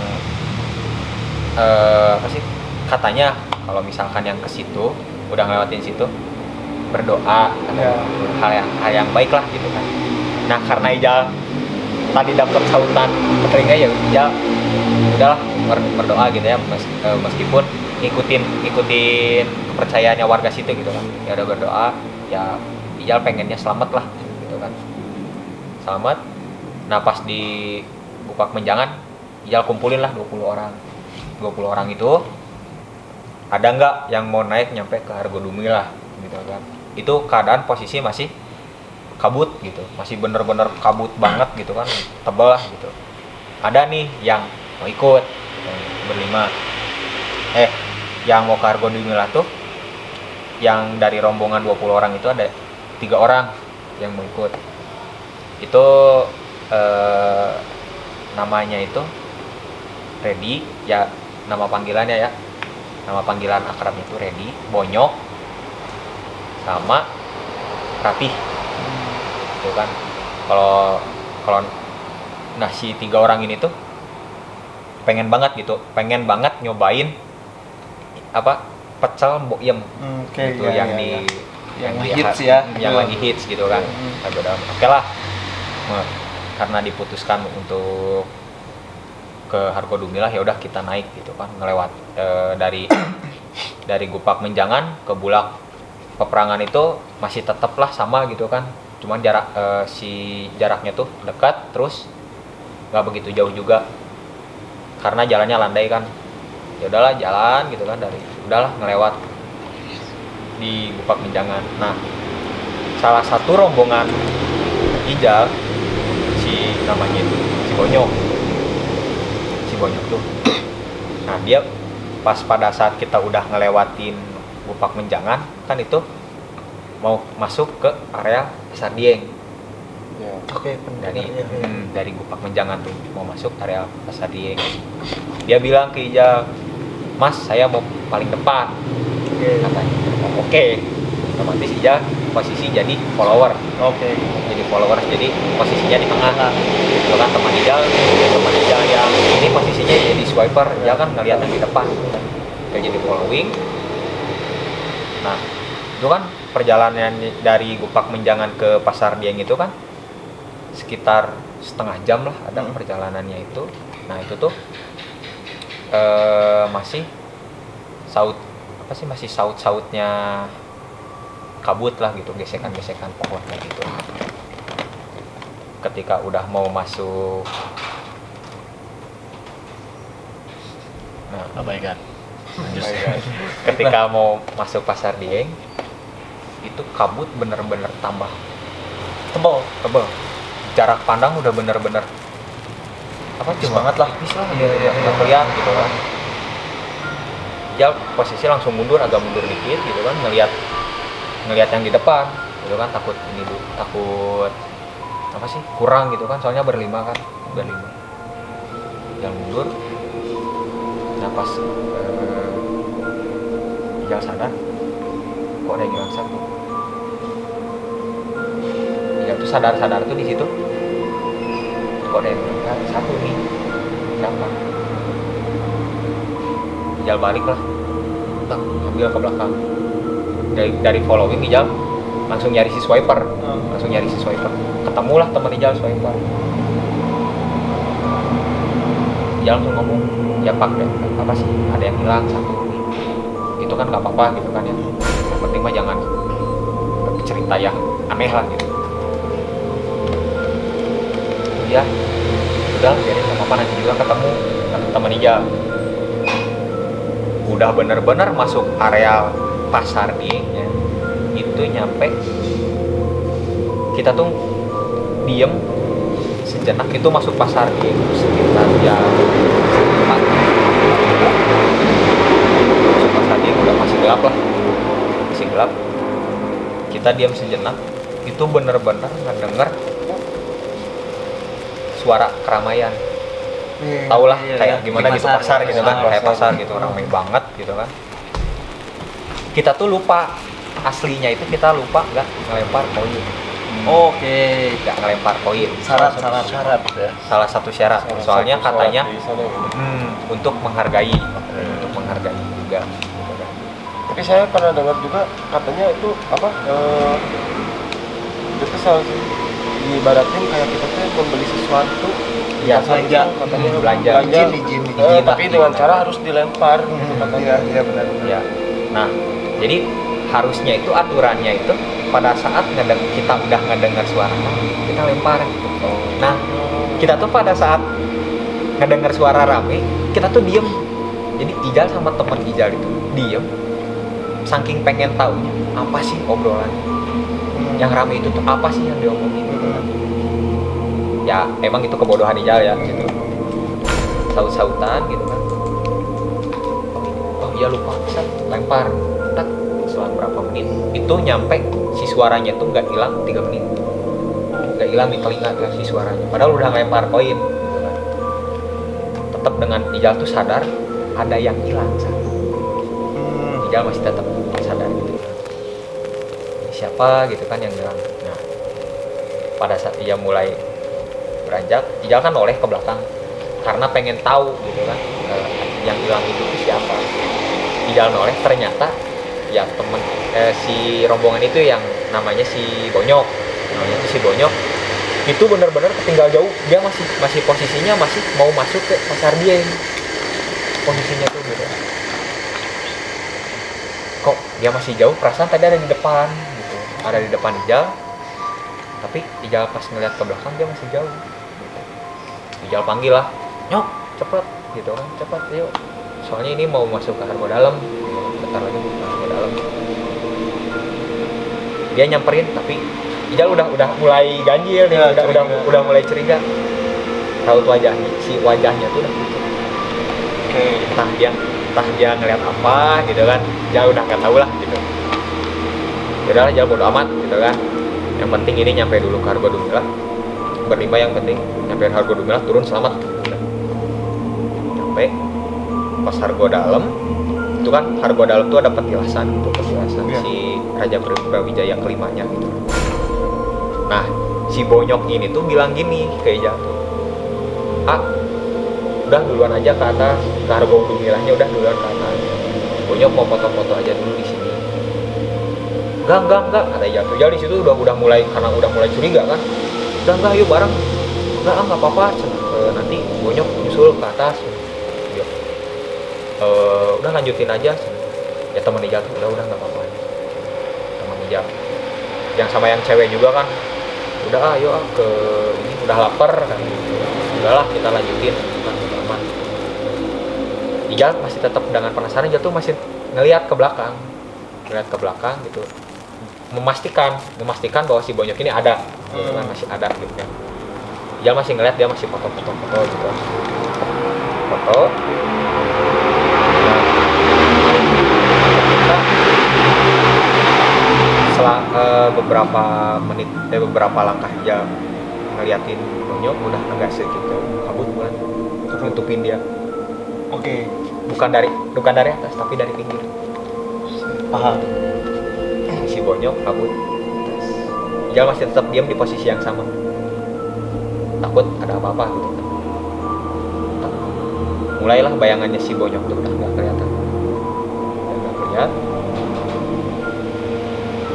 apa sih? Katanya kalau misalkan yang ke situ udah ngelewatin situ berdoa, hal yang baik lah gitu kan. Nah, karena Ijal tadi dapat sautan ke telinga ya Ijal udahlah berdoa gitu ya, meskipun ngikutin kepercayaannya warga situ gitu kan. Ya udah berdoa, ya Ijal pengennya selamat lah gitu kan. Selamat. Nah, pas di Bupak Menjangan Ijal kumpulin lah 20 orang. 20 orang itu ada nggak yang mau naik nyampe ke Hargodumi lah gitu kan. Itu keadaan posisi masih kabut gitu, masih bener-bener kabut banget gitu kan, tebal lah gitu. Ada nih yang mau ikut gitu, berlima. Yang mau ke Hargodumi lah tuh, yang dari rombongan 20 orang itu ada 3 orang yang mau ikut. Itu namanya itu Redi, ya nama panggilannya ya. Nama panggilan akrabnya itu Redi, Bonyok, sama Rapih. Itu kan. Kalau nah si 3 orang ini tuh pengen banget nyobain apa pecel mbok yem gitu, yang hits ya, yang lagi hits gitu kan. Oke lah, karena diputuskan untuk ke Hargodumi lah, ya udah kita naik gitu kan, ngelewat dari Bupak Menjangan ke Bulak Peperangan itu masih tetaplah sama gitu kan, cuman jaraknya tuh dekat, terus nggak begitu jauh juga karena jalannya landai kan. Ya udahlah jalan gitu kan, udahlah ngelewat di Bupak Menjangan. Nah, salah satu rombongan Ijal namanya itu si Bonyok tuh. Nah, dia pas pada saat kita udah ngelewatin Bupak Menjangan kan, itu mau masuk ke area Pasar Dieng. Ya. Oke, dari Gupak Menjangan tuh mau masuk area Pasar Dieng. Dia bilang ke Ijal, Mas saya mau paling depan, katanya. Oke, otomatis Ijal posisi jadi follower. Oke. Jadi followers, jadi posisinya di tengah. Itu kan teman Ijal yang ini posisinya jadi swiper, dia kan ngeliat yang di depan. Dia jadi following. Nah, itu kan perjalanan dari Gupak Menjangan ke Pasar Dieng itu kan sekitar setengah jam lah ada perjalanannya itu. Nah itu tuh masih saut-sautnya kabut lah gitu, gesekan-gesekan pohon kayak gitu. Ketika udah mau masuk, Abaikan. ketika mau masuk Pasar Dieng itu kabut bener-bener tambah tebel. Jarak pandang udah bener-bener cuma banget lah. tipis lah, Iya. nggak kelihatan gitu kan. Ya posisi langsung agak mundur dikit gitu kan, ngelihat yang di depan gitu kan, takut kurang gitu kan, soalnya berlima. Yang mundur. Nah pas Ijal sadar kok ada yang hilang satu. Ijal tuh sadar tuh di situ, kok ada yang hilang satu nih, siapa? Ijal balik lah, ambil ke belakang. Dari following Ijal langsung nyari si swiper, ketemulah teman Ijal swiper. Ijal langsung ngomong, ya Pak, apa sih, ada yang hilang satu. Itu kan nggak apa-apa gitu kan ya, yang penting mah jangan cerita yang aneh lah gitu. Ya udah biarin, sama apa, nanti juga ketemu teman Ijal. Udah bener-bener masuk area Pasar Dieng ya, itu nyampe kita tuh diem sejenak. Itu masuk Pasar Dieng sekitar jam 4. Masuk Pasar Dieng udah masih gelap. Kita diam sejenak, itu bener-bener ngedenger suara keramaian. Taulah kayak gimana gitu, pasar gitu kan, kayak pasar gitu, ramai banget gitu kan. Kita tuh lupa, aslinya itu kita lupa nggak ngelempar koin. Oke. Nggak ngelempar koin. Syarat ya. Salah satu syarat. Soalnya katanya Di sana gitu. untuk menghargai juga. Gitu kan. Tapi saya pernah dengar juga katanya itu itu diibaratin kayak kita tuh membeli sesuatu. Ya, belanja, katanya belanja. Izin tapi lah, dengan izin. cara harus dilempar gitu katanya. Iya benar. Ya. Nah, jadi harusnya itu aturannya itu pada saat kita udah ngedengar suara kita lempar gitu. Nah, kita tuh pada saat ngedengar suara rame, kita tuh diem. Jadi Ijal sama teman Ijal itu diem, saking pengen taunya apa sih obrolan yang rame itu tuh, apa sih yang diomongin gitu kan. Ya emang itu kebodohan Ijal ya gitu, saut-sautan gitu kan. Oh iya lupa, bisa lempar, tak selang berapa menit itu nyampe si suaranya tuh nggak hilang 3 menit, nggak hilang di telinga ya si suaranya, padahal udah ngelempar koin gitu kan. Tetap dengan Ijal tuh sadar ada yang hilang satu. Ijal masih tetap sadar gitu. Ini siapa gitu kan yang hilang. Nah pada saat Ijal mulai beranjak, Ijal kan oleh ke belakang karena pengen tahu gitu kan yang hilang itu siapa. Ijal noleh, ternyata ya temen si rombongan itu yang namanya si Bonyok. Itu benar-benar ketinggal jauh. Dia masih posisinya masih mau masuk ke Pasar Dieng. Posisinya tuh gitu. Kok dia masih jauh? Perasaan tadi ada di depan gitu. Ada di depan Ijal. Tapi Ijal pas ngeliat ke belakang dia masih jauh. Gitu. Ijal panggil lah, "Nyok, cepet." Gitu kan. "Cepet, yuk. Soalnya ini mau masuk ke Argo Dalam." Bentar lagi mau ke Argo Dalam. Dia nyamperin tapi Ijal udah mulai ganjil nih, udah mulai curiga. Raut wajahnya tuh udah pucat. Entah dia ngeliat apa gitu kan. Ijal udah nggak tahu lah gitu. Yaudah Ijal bodo amat gitu kan. Yang penting ini nyampe dulu ke Hargo Dumilah. Berlima yang penting nyampe Hargo Dumilah, turun selamat. Udah. Nyampe pas Hargo Dalam itu kan, Hargo Dalam tuh ada petilasan gitu, petilasan si Raja Brawijaya kelimanya gitu. Nah, si Bonyok ini tuh bilang gini ke Ijal tuh, udah duluan aja ke atas, ke Hargo Dumilahnya udah duluan ke atas. Bonyok mau foto-foto aja dulu di sini. Enggak, kata Ijal tuh. Ijal di situ udah mulai, karena udah mulai curiga kan. Enggak, yuk bareng. Enggak apa-apa. Nanti Bonyok nyusul ke atas. Yuk. Udah lanjutin aja. Ya teman Ijal tuh udah nggak apa-apa. Teman Ijal. Yang sama yang cewek juga kan. Udah ayo ke ini udah lapar kan. Udahlah kita lanjutin. Aman. Ijal masih tetap dengan penasaran, Ijal tuh masih ngelihat ke belakang gitu, memastikan bahwa si Bonyok ini ada, gitu kan, masih ada gitu kan. Ijal masih ngelihat, dia masih foto gitu, foto. Nah, setelah beberapa langkah Ijal ngeliatin Bonyok, udah agak sedikit kabut bulan, nutupin dia. Oke. Bukan dari atas, tapi dari pinggir. Paham. Si Bonyok kabut. Ijal masih tetap diam di posisi yang sama. Takut ada apa-apa gitu. Mulailah bayangannya si Bonyok tuh udah nggak kelihatan.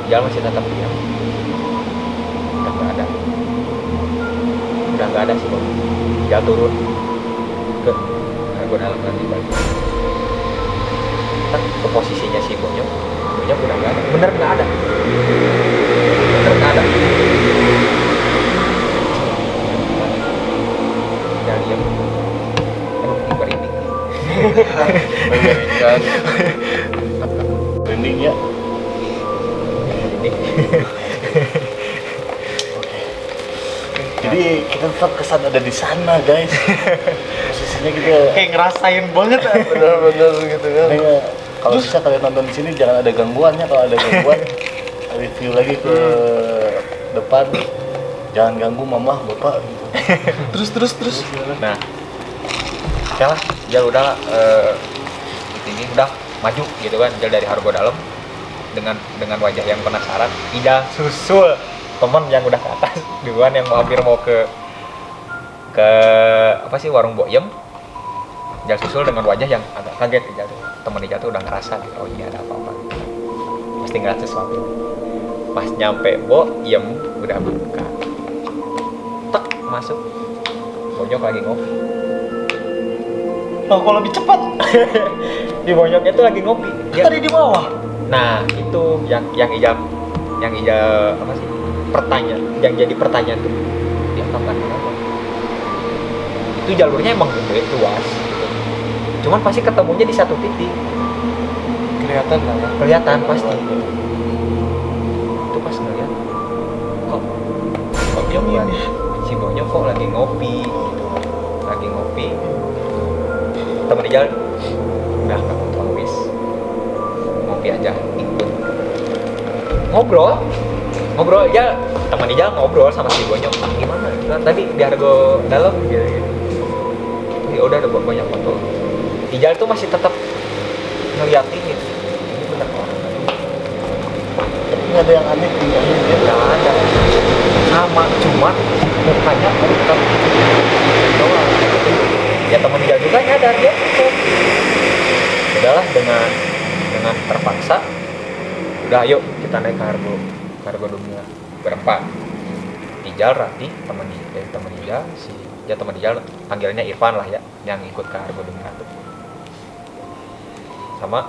Ijal masih tetap diam. Udah nggak ada si Bonyok. Ijal turun ke Hargo Dalam lagi balik. Ke posisinya si Bonyok udah nggak ada, bener nggak ada. Udah diam. Merinding. Mengerikan. Merinding ya. Jadi kita tetap kesan ada di sana guys. Posisinya kita Kayak ngerasain banget ya. benar-benar gitu kan. Kalau bisa kalian nonton di sini jangan ada gangguannya. Kalau ada gangguan review lagi ke depan. Jangan ganggu mama bapak gitu. Terus. Nah, oke lah, Ijal udah ini udah maju gitu kan, Ijal dari Hargo Dalam dengan wajah yang penasaran. Ijal susul teman yang udah ke atas duluan, yang hampir mau ke apa sih, warung Boyem. Ijal susul dengan wajah yang agak kaget. Ijal tuh, teman Ijal tuh udah ngerasa gitu, oh ini ada apa-apa gitu. Pasti ngeliat sesuatu. Pas nyampe Boyem udah buka, tek masuk, Bonyok lagi ngopi. Oh, kalau lebih cepat. Di Bonyoknya tuh lagi ngopi. Dia, Tadi di bawah. nah itu yang Ijal apa sih, yang jadi pertanyaan tuh, dia kapan kenapa? Itu jalurnya emang gede, luas gitu. Cuman pasti ketemunya di satu titik. Kelihatan lah ya. Kelihatan pasti. Itu pas ngeliat, kok Bonyok lagi, si Bonyok kok lagi ngopi gitu. Lagi ngopi. Temen Ijal udah nggak mau wis, ngopi aja, ikut ngobrol ya. Teman Ijal ngobrol sama si Bonyok, gimana tadi di Hargo Dalam gitu. Ya udah ada banyak foto. Ijal tuh masih tetap ngeliatin gitu, ini bener orang. Tapi nggak ada yang aneh tinggalnya dia. Nggak ada, sama, cuman mukanya tetap doang. Ya teman Ijal juga nyadar, dia tutup. Udahlah, dengan terpaksa, udah ayo kita naik ke Hargo Dumilah berempat. Ijal, Rati, teman Ijal, teman Ijal panggilannya Irfan lah ya, yang ikut ke Hargo Dumilah tuh. Sama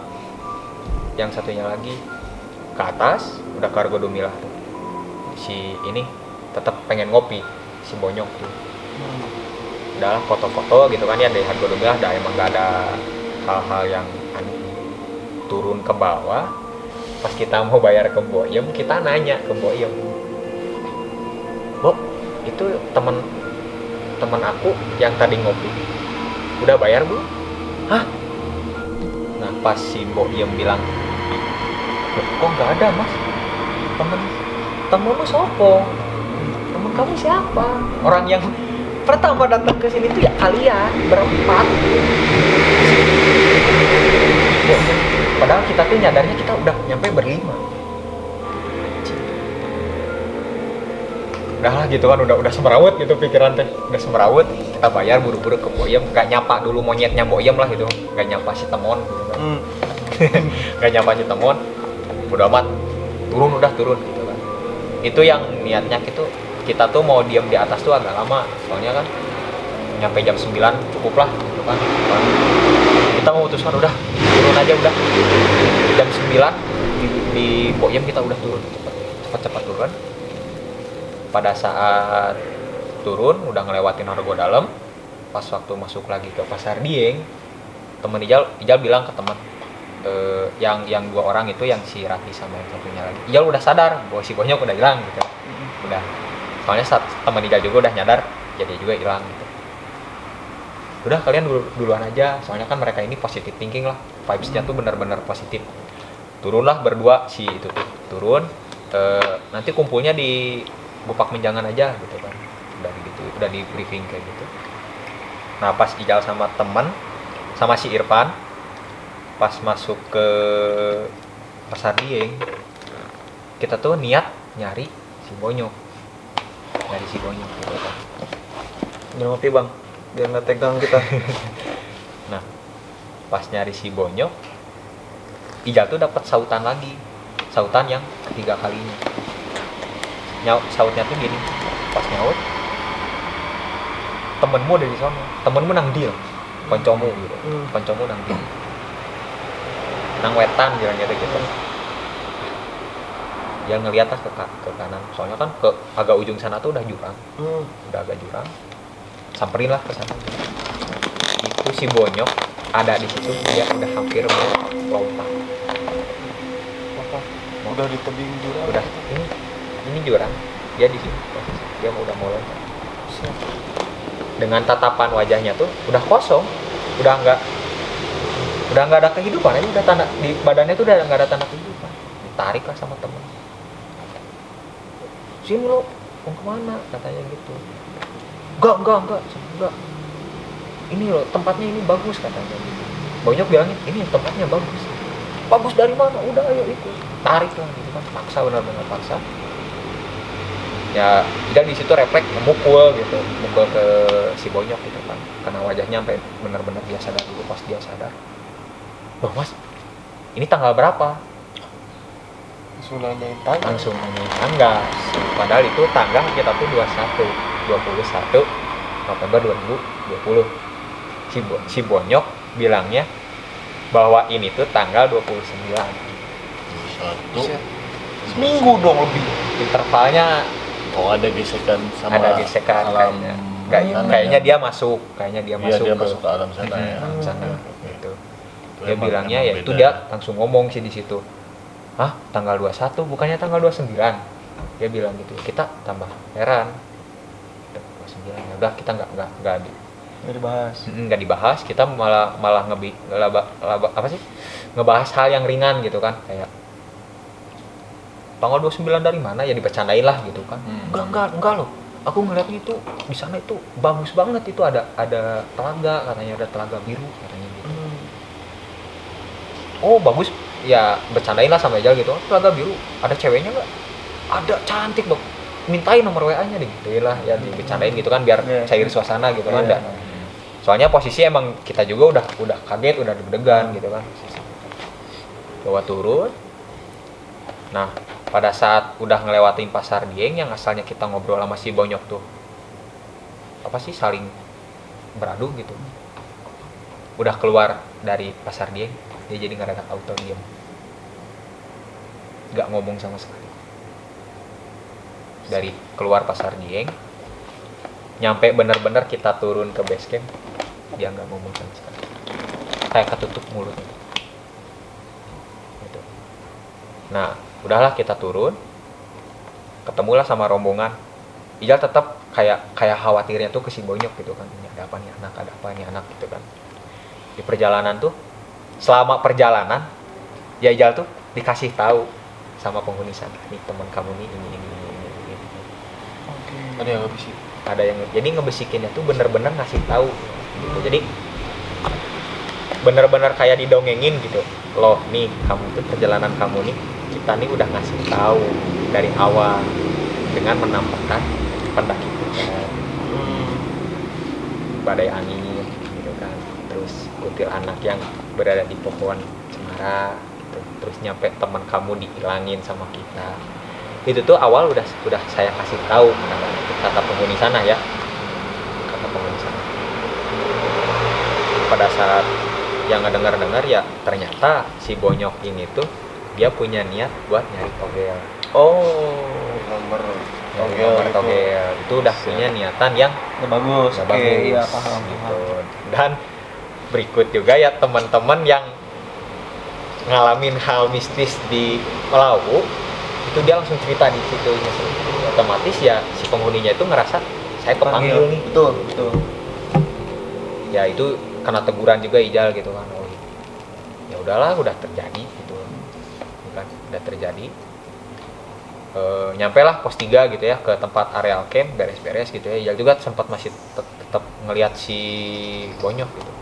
yang satunya lagi ke atas, udah ke Hargo Dumilah tuh. Si ini tetap pengen ngopi, si Bonyok tuh. Udah foto-foto gitu kan ya dari Hargo Dumilah, udah emang gak ada hal-hal yang aneh. Turun ke bawah, pas kita mau bayar ke Boyem, kita nanya ke Boyem, "Bo, itu teman aku yang tadi ngopi udah bayar belum?" "Hah?" Nah pas si Boyem bilang, "Kok nggak ada mas, temen temenmu sopo, temen kamu siapa, orang yang pertama datang ke sini tuh ya kalian berempat. Padahal kita tuh nyadarnya kita udah nyampe berlima. Udah lah gitu kan, udah semrawut gitu pikiran teh, udah semrawut. Kita bayar buru-buru ke Boyem, gak nyapa dulu monyetnya Boyem lah gitu, gak nyapa si Temon gitu kan. Gak nyapa si Temon, udah amat turun gitu kan. Itu yang niatnya gitu, kita tuh mau diam di atas tuh agak lama, soalnya kan nyampe jam 9 cukup lah gitu kan. Kita memutuskan udah turun aja, udah jam 9 di Boyem kita udah turun, cepat turun. Pada saat turun udah ngelewatin Argo Dalam, pas waktu masuk lagi ke Pasar Dieng, temen Ijal bilang ke teman yang 2 orang itu, yang si Rati sama yang satunya lagi, Ijal udah sadar bahwa si Bonyok udah hilang gitu. Udah, soalnya saat temen Ijal juga udah nyadar, jadi juga hilang gitu. Udah kalian duluan aja, soalnya kan mereka ini positive thinking lah, vibes-nya tuh benar-benar positif. Turunlah berdua, si itu tuh turun, nanti kumpulnya di Bupak Menjangan aja gitu kan, udah di briefing kayak gitu. Nah pas Ijal sama temen sama si Irfan pas masuk ke Pasar Dieng, kita tuh niat nyari si Bonyok gitu kan. Udah ngopi bang, biar nggak tegang kita. Nah pas nyari si Bonyok, Ijal tuh dapat sautan lagi, sautan yang ketiga kalinya. Sautnya tuh gini, pas nyaut, temenmu ada di sana, temenmu nang deal, koncomu gitu, koncomu nang deal, nang wetan bilangnya gitu. Dia ngeliat ke kanan, soalnya kan ke agak ujung sana tuh udah jurang, udah agak jurang, samperin lah ke sana. Itu si Bonyok ada di situ, dia udah hampir mau lompat. Udah di tebing jurang. Udah, ini jurang, dia di sini, dia udah mau lompat. Dengan tatapan wajahnya tuh udah kosong, udah nggak ada kehidupan, aja udah tanda di badannya tuh udah nggak ada tanda kehidupan. Ditarik lah sama temen, sini lo mau kemana, katanya gitu. Enggak, ini lo tempatnya ini bagus, katanya. Bonyok bilangin ini tempatnya bagus dari mana, udah ayo ikut, tarik lah gitu kan, paksa, benar-benar paksa. Ya dia di situ refleks mukul ke si Bonyok gitu kan, karena wajahnya sampai benar-benar dia sadar dulu. Pas dia sadar, loh mas, ini tanggal berapa? Langsung nanyain tanggal, padahal itu tanggal kita tuh 21 November 2020. Si Bonyok bilangnya bahwa ini tuh tanggal 29. Seminggu dong lebih intervalnya. Oh ada gesekan sama alam kayaknya dia masuk dia ke masuk ke alam sana ya. alam sana gitu. Dia Emang bilangnya ya itu, beda. dia langsung ngomong sih di situ, tanggal 21 bukannya tanggal 29, dia bilang gitu. Kita tambah heran, 29 ya udah, kita nggak dibahas, kita malah ngebahas hal yang ringan gitu kan, kayak tanggal 29 dari mana ya, dibercandain lah gitu kan. Enggak loh, aku ngeliatnya itu di sana itu bagus banget, itu ada telaga, katanya ada telaga biru katanya gitu. Oh bagus ya, bercandain lah sama Ijal gitu. Telaga biru ada ceweknya nggak? Ada, cantik dong, mintain nomor WA-nya deh gitu lah ya, dibercandain gitu kan biar cair suasana gitu kan. Soalnya posisi emang kita juga udah kaget, udah deg-degan gitu kan. Coba turun. Nah pada saat udah ngelewatin Pasar Dieng, yang asalnya kita ngobrol sama si Bonyok tuh saling beradu gitu, udah keluar dari Pasar Dieng, dia jadi ngeredak auto diam, nggak ngomong sama sekali. Dari keluar Pasar Dieng nyampe bener-bener kita turun ke base camp, dia nggak ngomong sama sekali, kayak ketutup mulutnya gitu. Nah udahlah kita turun, ketemulah sama rombongan. Ijal tetap kayak khawatirnya tuh ke si Bonyok gitu kan, ini ada apa nih anak gitu kan. Di perjalanan tuh, selama perjalanan ya Ijal tuh dikasih tahu sama penghuni sana, nih teman kamu nih ini Ada yang ngebisik. Ada yang jadi ngebisikinnya tuh bener-bener ngasih tahu gitu. Jadi bener-bener kayak didongengin gitu. Loh nih kamu tuh perjalanan kamu nih kita nih udah ngasih tahu dari awal dengan menampakkan pendaki kita badai angin gitu kan, terus kutil anak yang berada di pohon cemara gitu. Terus nyampe teman kamu dihilangin sama kita. Itu tuh awal udah saya kasih tahu kata penghuni sana ya, kata penghuni sana. Pada saat yang ngedengar ya ternyata si Bonyok ini tuh dia punya niat buat nyari togel. Oh, nomor Nomor togel itu udah punya niatan yang bagus. nggak Oke, bagus iya paham. gitu. Dan berikut juga ya teman-teman yang ngalamin hal mistis di Lawu itu dia langsung cerita di situ. Otomatis ya si penghuninya itu ngerasa saya kepanggil nih. Betul. Ya itu kena teguran juga Ijal gitu kan. Oh, ya udahlah udah terjadi gitu kan, udah terjadi. Nyampe lah pos 3 gitu ya ke tempat areal camp, beres-beres gitu ya. Ijal juga sempat masih tetap ngelihat si Bonyok gitu.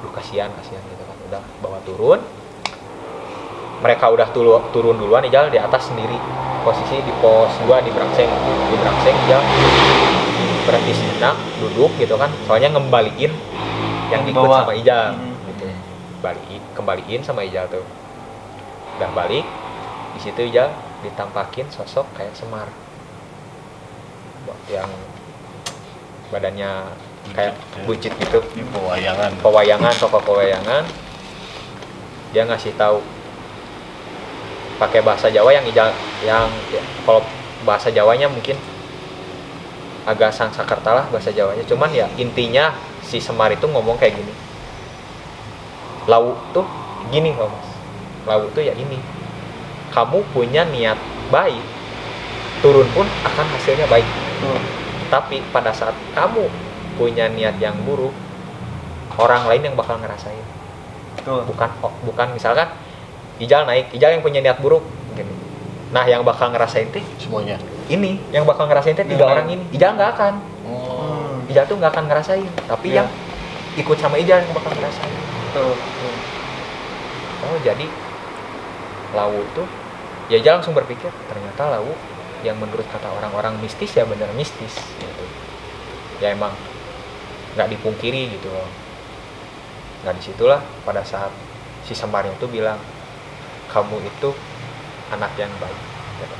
Duh kasihan gitu kan. Udah bawa turun. Mereka udah turun duluan, Ijal di atas sendiri. Posisi di pos 2 di Brangseng Ijal berhenti sejenak, duduk gitu kan. Soalnya ngembaliin yang ikut Bawa. sama Ijal gitu. Kembaliin sama Ijal tuh. Udah balik. Di situ Ijal ditampakin sosok kayak Semar. Yang badannya kayak buncit gitu. Di pewayangan. Tokoh pewayangan. Dia ngasih tahu pakai bahasa Jawa yang ya, kalau bahasa Jawanya mungkin agak Sangsakerta lah bahasa Jawanya, cuman ya intinya si Semar itu ngomong kayak gini, Lawu tuh gini loh mas, Lawu tuh ya ini, kamu punya niat baik turun pun akan hasilnya baik, tapi pada saat kamu punya niat yang buruk orang lain yang bakal ngerasain. Bukan misalkan Ijal naik, Ijal yang punya niat buruk gitu. Nah yang bakal ngerasain teh Semuanya. ini, yang bakal ngerasain teh 3 orang ini. Ijal nggak akan. Ijal tuh nggak akan ngerasain, tapi yang ikut sama Ijal yang bakal ngerasain. Oh jadi Lawu tuh ya Ijal langsung berpikir ternyata Lawu yang menurut kata orang-orang mistis ya bener mistis gitu. Ya emang nggak dipungkiri gitu loh. Nah disitulah pada saat si Semarnya tuh bilang, kamu itu anak yang baik gitu.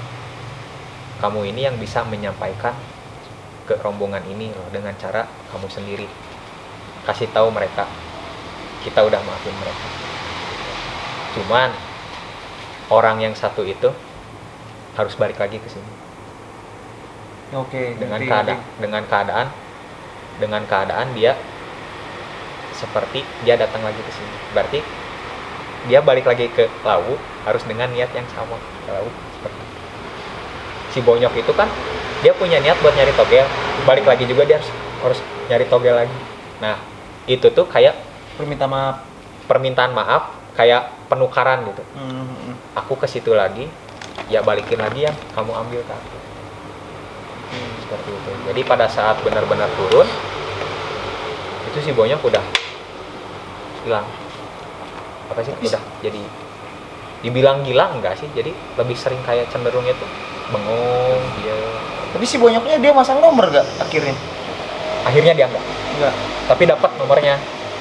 Kamu ini yang bisa menyampaikan ke rombongan ini loh, dengan cara kamu sendiri kasih tahu mereka kita udah maafin mereka. Cuman orang yang satu itu harus balik lagi ke sini. Oke. Dengan keadaan dia seperti dia datang lagi ke sini. Berarti dia balik lagi ke Lawu harus dengan niat yang sama ke Lawu seperti itu. Si Bonyok itu kan dia punya niat buat nyari togel, balik lagi juga dia harus nyari togel lagi. Nah itu tuh kayak permintaan maaf kayak penukaran gitu. Aku ke situ lagi, ya balikin lagi yang kamu ambil ke aku. Seperti itu. Jadi pada saat benar-benar turun itu si Bonyok udah hilang. Apa sih udah jadi dibilang gila enggak sih, jadi lebih sering kayak cenderungnya tuh bengong dia. Tapi si Bonyoknya dia masang nomor gak akhirnya? Akhirnya dia enggak, tapi dapat nomornya.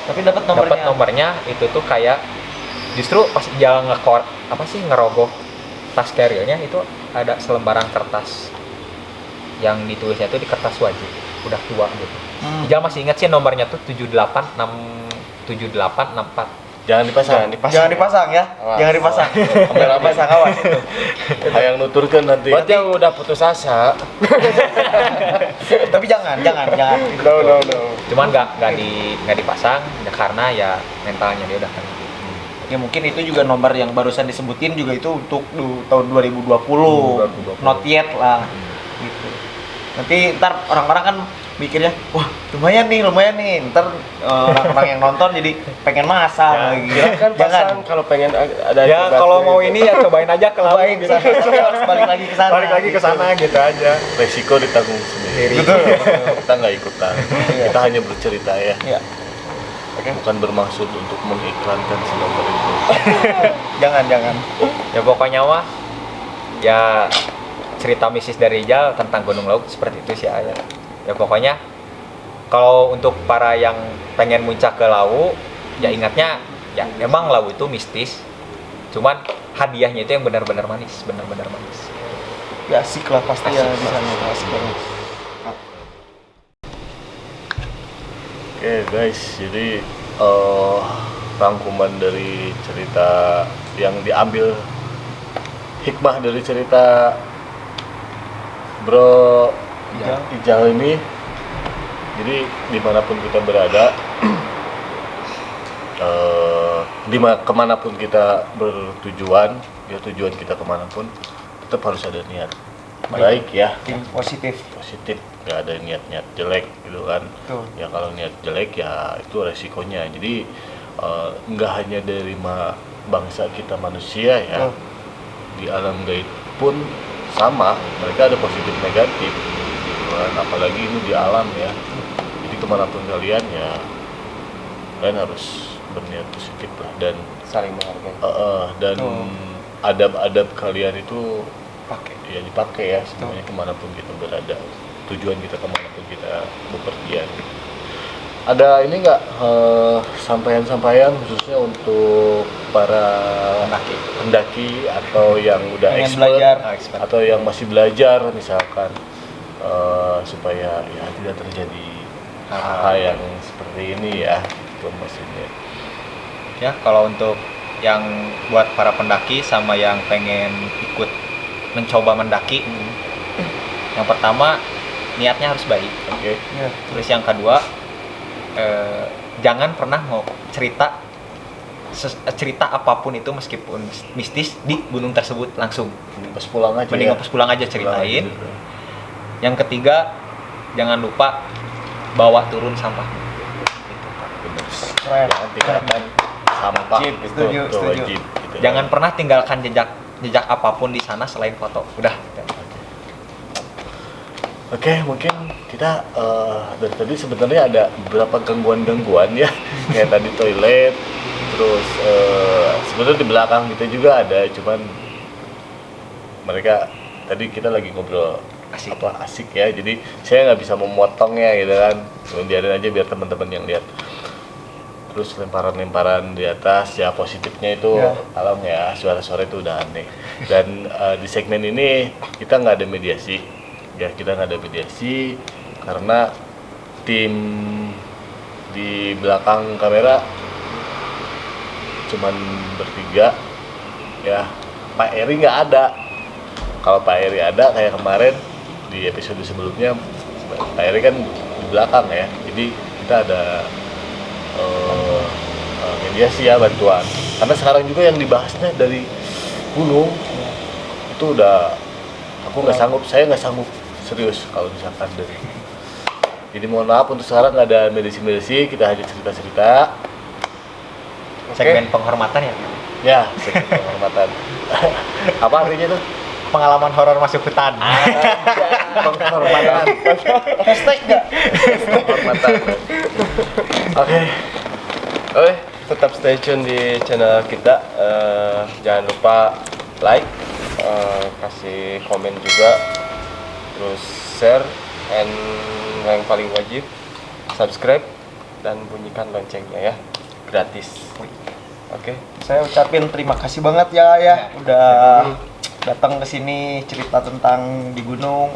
Dapat nomornya itu tuh kayak justru pas dia ngerogoh tas carrier-nya itu ada selembaran kertas yang ditulisnya tuh di kertas wajib, udah tua gitu. Ijal masih ingat sih nomornya tuh 7864. Jangan dipasang. Jangan dipasang ya. Jangan dipasang. Dipasang awas itu. Yang nuturkan nanti. Buat yang udah putus asa. Tapi jangan. No. Cuman nggak dipasang ya, karena ya mentalnya dia udah kena. Ya mungkin itu juga nomor yang barusan disebutin juga itu untuk tahun 2020. 2020. Not yet lah. Gitu. Nanti ntar orang-orang kan mikirnya, wah lumayan nih. Ntar orang-orang yang nonton jadi pengen masak Ya, lagi. Kan pasang kalau pengen ada Ya coba kalau tuh mau gitu. ini ya cobain aja ke laut. Cobain, Gitu. Harus balik lagi ke sana. Balik lagi ke sana gitu aja. Resiko ditanggung sendiri. Betul. Kita nggak ikutan. Kita hanya bercerita ya. Iya. Bukan bermaksud untuk mengiklankan sinomer itu. Jangan. Ya pokoknya mah ya cerita mistis dari Rijal tentang Gunung Lawu seperti itu sih ya. Ya pokoknya kalau untuk para yang pengen muncak ke Lawu, ya ingatnya ya memang Lawu itu mistis. Cuman hadiahnya itu yang benar-benar manis. Ya asik lah pasti ya Asik di sana asik banget. Oke guys, jadi rangkuman dari cerita yang diambil hikmah dari cerita Bro Ijal ini, jadi dimanapun kita berada, kemanapun kita bertujuan, ya tujuan kita kemanapun, tetap harus ada niat baik ya, Positif. nggak ada niat jelek gitu kan. Betul. Ya kalau niat jelek ya itu resikonya. Jadi nggak hanya dari bangsa kita manusia ya, di alam gaib pun sama, mereka ada positif negatif gitu kan. Apalagi ini di alam ya, jadi kemanapun kalian ya kalian harus berniat positif lah, dan Saling menghargai. dan adab-adab kalian itu Pakai. ya dipakai ya semuanya kemanapun kita berada, tujuan kita kemanapun kita bepergian. Ada ini nggak sampaian-sampaian khususnya untuk para pendaki atau yang udah Pengen expert belajar. atau yang masih belajar misalkan, supaya ya tidak terjadi hal-hal yang seperti ini ya, itu maksudnya. Ya kalau untuk yang buat para pendaki sama yang pengen ikut mencoba mendaki, yang pertama niatnya harus baik. Oke. Terus yang kedua, jangan pernah mau cerita apapun itu meskipun mistis di gunung tersebut langsung. Pas pulang aja. Mending ya. pas pulang aja ceritain. Pulang aja. Yang ketiga, jangan lupa bawa turun sampah. Bener. Keren. Jangan tinggalkan sampah. Wajib, Itu setuju. wajib. Gitu. Jangan pernah tinggalkan jejak apapun di sana selain foto. Udah. Oke, mungkin kita dari tadi sebenarnya ada beberapa gangguan ya, kayak tadi toilet, terus sebenarnya di belakang kita juga ada, cuman mereka tadi kita lagi ngobrol asik ya, jadi saya nggak bisa memotongnya gitu kan, cuma biarin aja biar teman-teman yang lihat. Terus lemparan-lemparan di atas ya, positifnya itu alam ya, suara-suara itu udah aneh. Dan di segmen ini kita nggak ada mediasi. Ya kita nggak ada mediasi karena tim di belakang kamera cuman bertiga ya. Pak Eri nggak ada. Kalau Pak Eri ada kayak kemarin di episode sebelumnya, Pak Eri kan di belakang ya, jadi kita ada mediasi ya, bantuan. Karena sekarang juga yang dibahasnya dari gunung itu udah, saya nggak sanggup serius kalau misalkan dari. Jadi mohon maaf untuk sekarang nggak ada medisi, kita hanya cerita-cerita. Segmen penghormatan ya. Ya, segmen penghormatan. Apa artinya tuh? Pengalaman horor masuk hutan. Penghormatan. Hashtag nggak? Penghormatan. Oke. Oke, tetap stay tune di channel kita. Jangan lupa like, kasih komen juga, terus share, and yang paling wajib subscribe dan bunyikan loncengnya ya, gratis. Oke, saya ucapin terima kasih banget ya udah datang ke sini cerita tentang di gunung.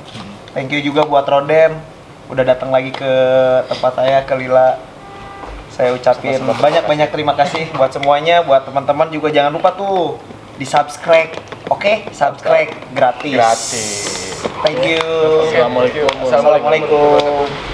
Thank you juga buat Roden udah datang lagi ke tempat saya, ke Lila. Saya ucapin banyak terima kasih buat semuanya, buat teman-teman juga jangan lupa tuh di subscribe. Oke, subscribe gratis. Gratis. Thank you. Assalamualaikum. Assalamualaikum.